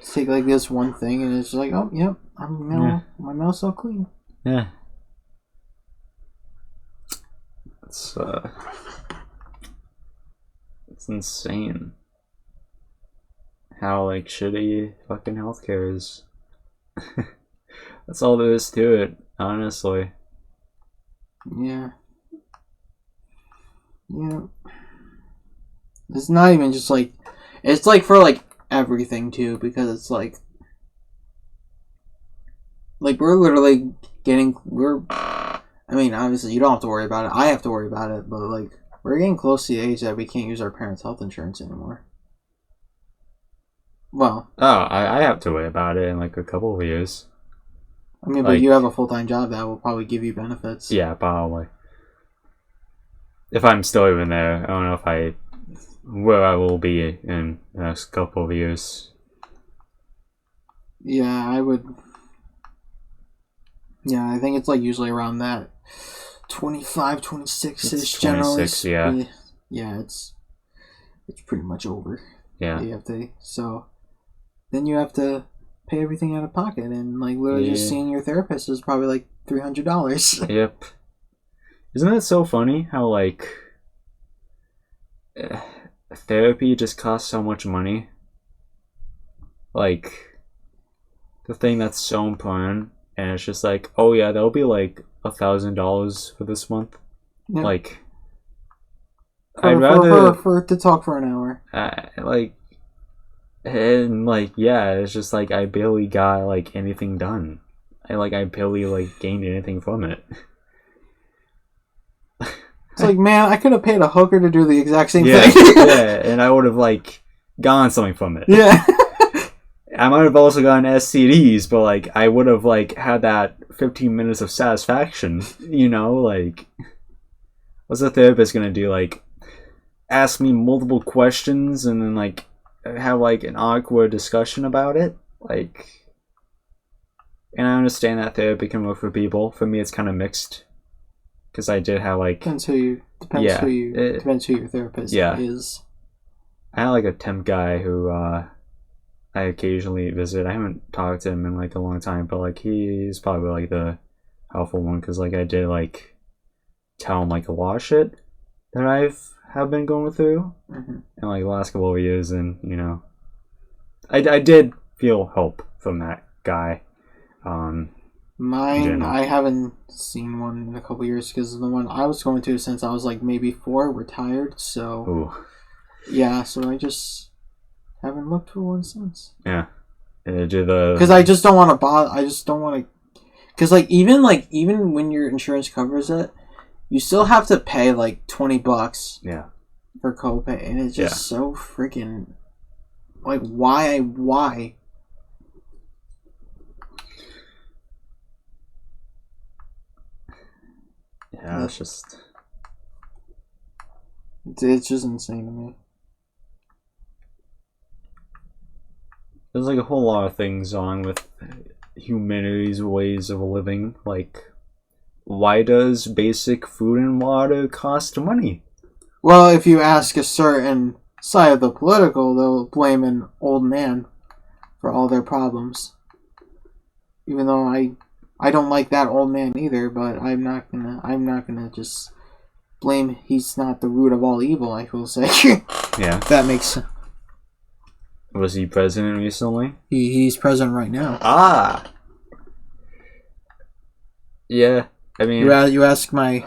Just take like this one thing, and it's like, "Oh, yep, my mouth's all clean." Yeah. It's insane how like shitty fucking healthcare is. That's all there is to it, honestly. Yeah. Yeah. It's not even just like, it's like for like everything too, because it's like we're literally I mean, obviously you don't have to worry about it. I have to worry about it, but like we're getting close to the age that we can't use our parents' health insurance anymore. Well, I have to worry about it in like a couple of years. I mean, but you have a full-time job that will probably give you benefits. Yeah, probably. If I'm still even there, I don't know where I will be in the next couple of years. Yeah, I would. Yeah, I think it's like usually around that 25, 26-ish generally. 26, yeah. Yeah, it's pretty much over. Yeah. So then you have to pay everything out of pocket, and like literally just seeing your therapist is probably like $300. Yep. Isn't it so funny how like therapy just costs so much money? Like the thing that's so important, and it's just like, oh yeah, that'll be like $1,000 for this month. Yep. Like I'd rather for to talk for an hour. It's just like I barely got like anything done. I barely like gained anything from it. It's like, man, I could have paid a hooker to do the exact same thing. Yeah, and I would have like gotten something from it. Yeah. I might have also gotten STDs, but like I would have like had that 15 minutes of satisfaction, like what's the therapist gonna do? Like ask me multiple questions and then like have like an awkward discussion about it? Like, and I understand that therapy can work for people. For me, it's kind of mixed. Because I did have like depends who your therapist is. I had like a temp guy who I occasionally visit. I haven't talked to him in like a long time, but like he's probably like the helpful one because like I did like tell him like a lot of shit that have been going through in like the last couple of years, and I did feel help from that guy. Mine, I haven't seen one in a couple years because the one I was going to since I was like maybe 4 retired. So, yeah, so I just haven't looked for one since. Yeah, because I just don't want to bother. I just don't want to. Because even when your insurance covers it, you still have to pay like $20. Yeah. For copay, and it's just so freaking like why. Yeah, it's just insane to me. There's like a whole lot of things wrong with humanity's ways of living. Like, why does basic food and water cost money? Well, if you ask a certain side of the political, they'll blame an old man for all their problems. Even though I don't like that old man either, but I'm not gonna just blame. He's not the root of all evil, I will say. Yeah, that makes sense. Was he president recently? He's president right now. Ah. Yeah, I mean, you ask my.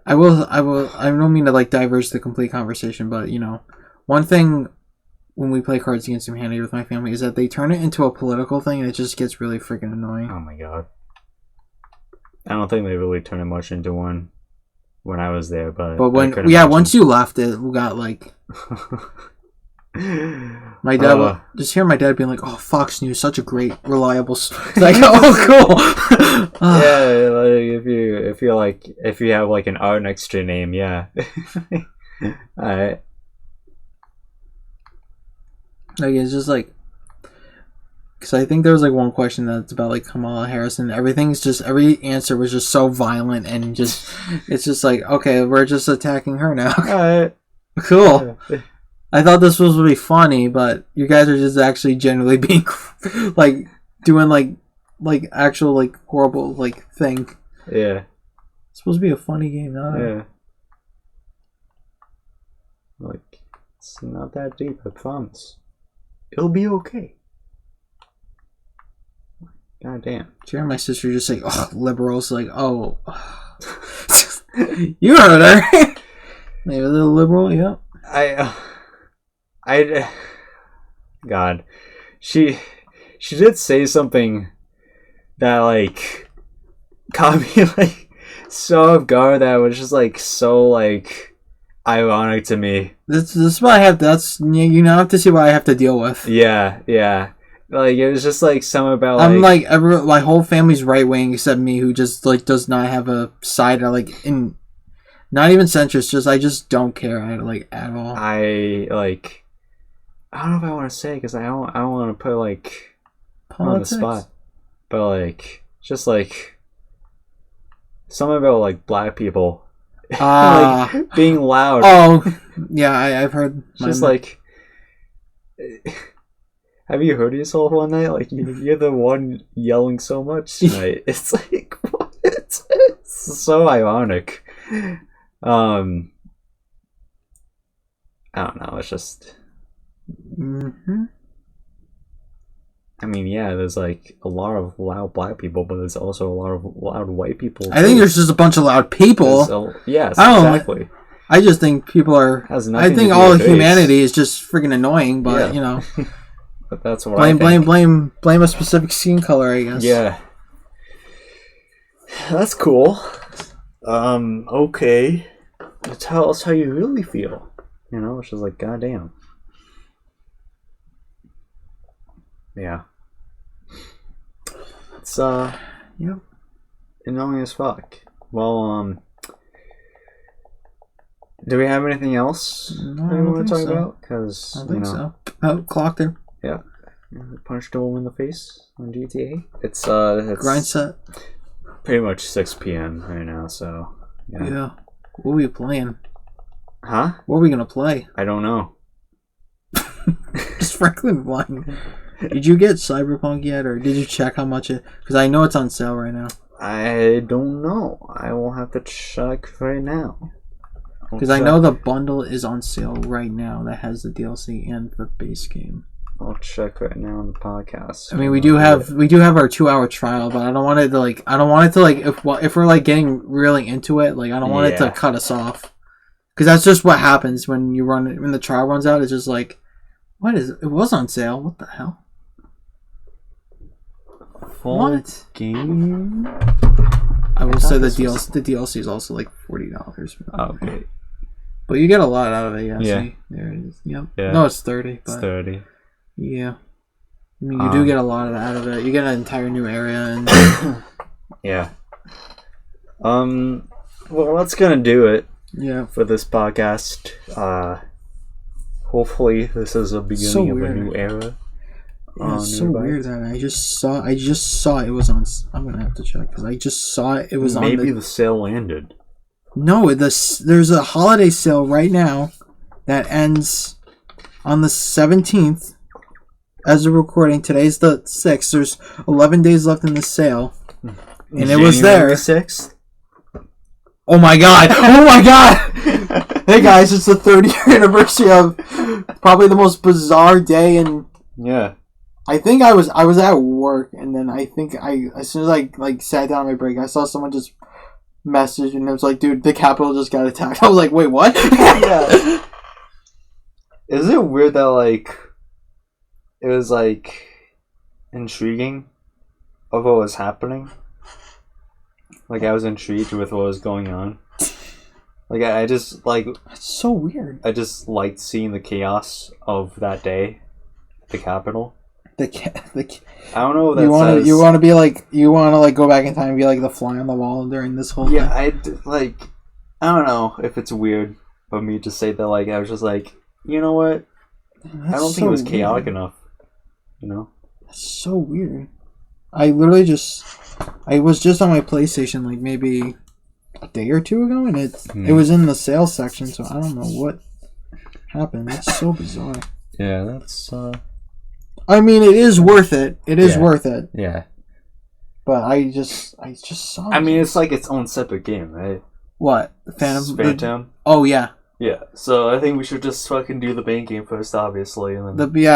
I will. I don't mean to like diverge the complete conversation, but one thing when we play Cards Against Humanity with my family is that they turn it into a political thing, and it just gets really freaking annoying. Oh my god! I don't think they really turn it much into one. when I was there, but once you left, it got like. My dad just hear my dad being like, "Oh, Fox News, such a great, reliable." It's like, "Oh, cool." Yeah, like if you have like an R next to your name, yeah. Alright. Like it's just like, because I think there was like one question that's about like Kamala Harris, and every answer was just so violent and just it's just like, okay, we're just attacking her now. Alright. Cool. I thought this was really funny, but you guys are just actually generally being like doing like actual like horrible like thing. Yeah. It's supposed to be a funny game, not yeah. Like it's not that deep, I promise. It'll be okay. God damn. Did you hear my sister just say, "Oh, liberals," like, oh. You heard her. Maybe a little liberal, yeah. God, she did say something that like caught me like so off guard that was just like so like ironic to me. This is what I have. You now have to see what I have to deal with. Yeah. Like it was just like something about. I'm like my whole family's right wing except me, who just like does not have a side or like in. Not even centrist, I just don't care at all. I don't know if I want to say because I don't want to put like politics on the spot, but like just like something about like black people like being loud. Oh yeah, I've heard. Just like, have you heard yourself one night? Like you're the one yelling so much tonight. It's like what? It's so ironic. I don't know. It's just. Mm-hmm. I mean, yeah, there's like a lot of loud black people, but there's also a lot of loud white people. I think there's just a bunch of loud people. Yes, exactly. I just think people are. I think all humanity is just freaking annoying, but you know. But that's what I think. Blame a specific skin color, I guess. Yeah. That's cool. Okay. Tell us how you really feel. You know, it's just like, goddamn. Yeah. It's, yep. Annoying as fuck. Well, do we have anything else that we want to talk about? Because, I don't think so. Oh, clock there. Yeah. Punched a woman in the face on GTA. It's grind set. Pretty much 6 p.m. right now, so yeah. What are we playing? Huh? What are we gonna play? I don't know. Just Franklin blind. Did you get Cyberpunk yet, or did you check how much it? Because I know it's on sale right now. I don't know. I will have to check right now. Because I know the bundle is on sale right now. That has the DLC and the base game. I'll check right now on the podcast. I mean, we do have our 2-hour trial, but I don't want it to if we're like getting really into it, like I don't want it to cut us off, because that's just what happens when the trial runs out. It's just like, it was on sale. What the hell? Full game. I will say the DLC is also like $40. Okay. But you get a lot out of it. Yeah. See, there it is. Yep. Yeah. No, it's 30. It's 30. Yeah. I mean, you do get a lot out of it. You get an entire new area and. Yeah. Well, that's gonna do it. Yeah. For this podcast. Hopefully, this is the beginning of a new era. Yeah, it's so weird that I just saw it was on. I'm gonna have to check because I just saw it. It was on. Maybe the sale landed. No, there's a holiday sale right now that ends on the 17th. As of recording, today's the 6th. There's 11 days left in the sale, and it was there. 6th. Oh my god! Oh my god! Hey guys, it's the 30th anniversary of probably the most bizarre day in. Yeah. I think I was at work, and then I think as soon as I sat down on my break, I saw someone just message, and it was like, dude, the Capitol just got attacked. I was like, wait, what? Yeah. Is it weird that it was intriguing of what was happening? I was intrigued with what was going on. Like I just like. It's so weird. I just liked seeing the chaos of that day, at the Capitol. I don't know what that says. You want to be like go back in time and be like the fly on the wall during this whole thing. I don't know if it's weird of me to say that. Like I was just like, you know what? I don't think it was chaotic enough. You know. That's so weird. I was just on my PlayStation like maybe a day or two ago, and it was in the sales section, so I don't know what happened. That's so bizarre. Yeah, that's. I mean, it is worth it. It is worth it. Yeah. But I just saw. I mean, it's like its own separate game, right? What? Phantom? Oh yeah. Yeah. So I think we should just fucking do the main game first, obviously, and then.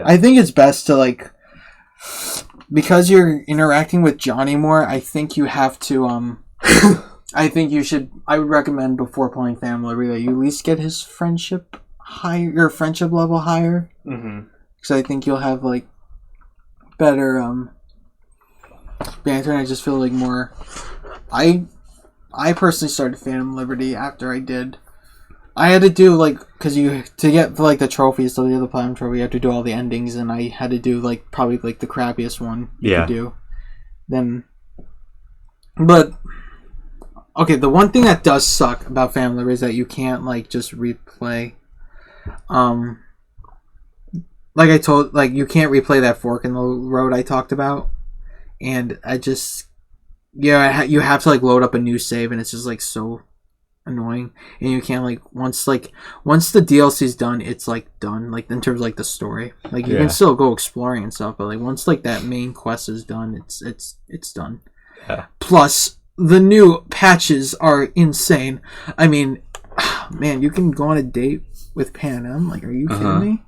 I think it's best to like. Because you're interacting with Johnny more, I think you have to I think you should. I would recommend before playing Phantom Liberty that you at least get his friendship higher, your friendship level higher. Mm-hmm. Because I think you'll have like better banter, and I just feel like more. I personally started Phantom Liberty after I did. I had to do like because to get like the trophies, to the platinum trophy, you have to do all the endings, and I had to do like probably like the crappiest one you could do. But okay, the one thing that does suck about Phantom Liberty is that you can't like just replay. Like I told, like you can't replay that fork in the road I talked about, and I just you have to like load up a new save, and it's just like so annoying, and you can't like once the DLC's done, it's like done, like in terms of like the story, like you can still go exploring and stuff, but like once like that main quest is done, it's done. Yeah. Plus the new patches are insane. I mean, man, you can go on a date with Pan Am. Like, are you kidding me?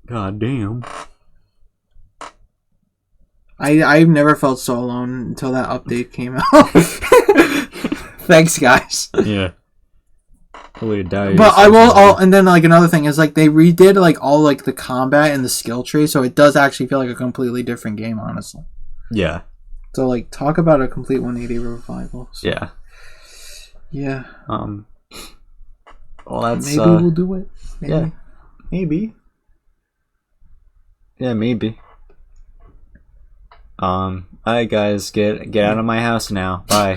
God damn. I've never felt so alone until that update came out. Thanks, guys. Yeah. But I will. And then like another thing is like they redid like all like the combat and the skill tree, so it does actually feel like a completely different game, honestly. Yeah. So like, talk about a complete 180 revival. So. Yeah. Yeah. Well, that's maybe we'll do it. Maybe. Yeah. Maybe. Yeah, maybe. Alright guys, get out of my house now. Bye.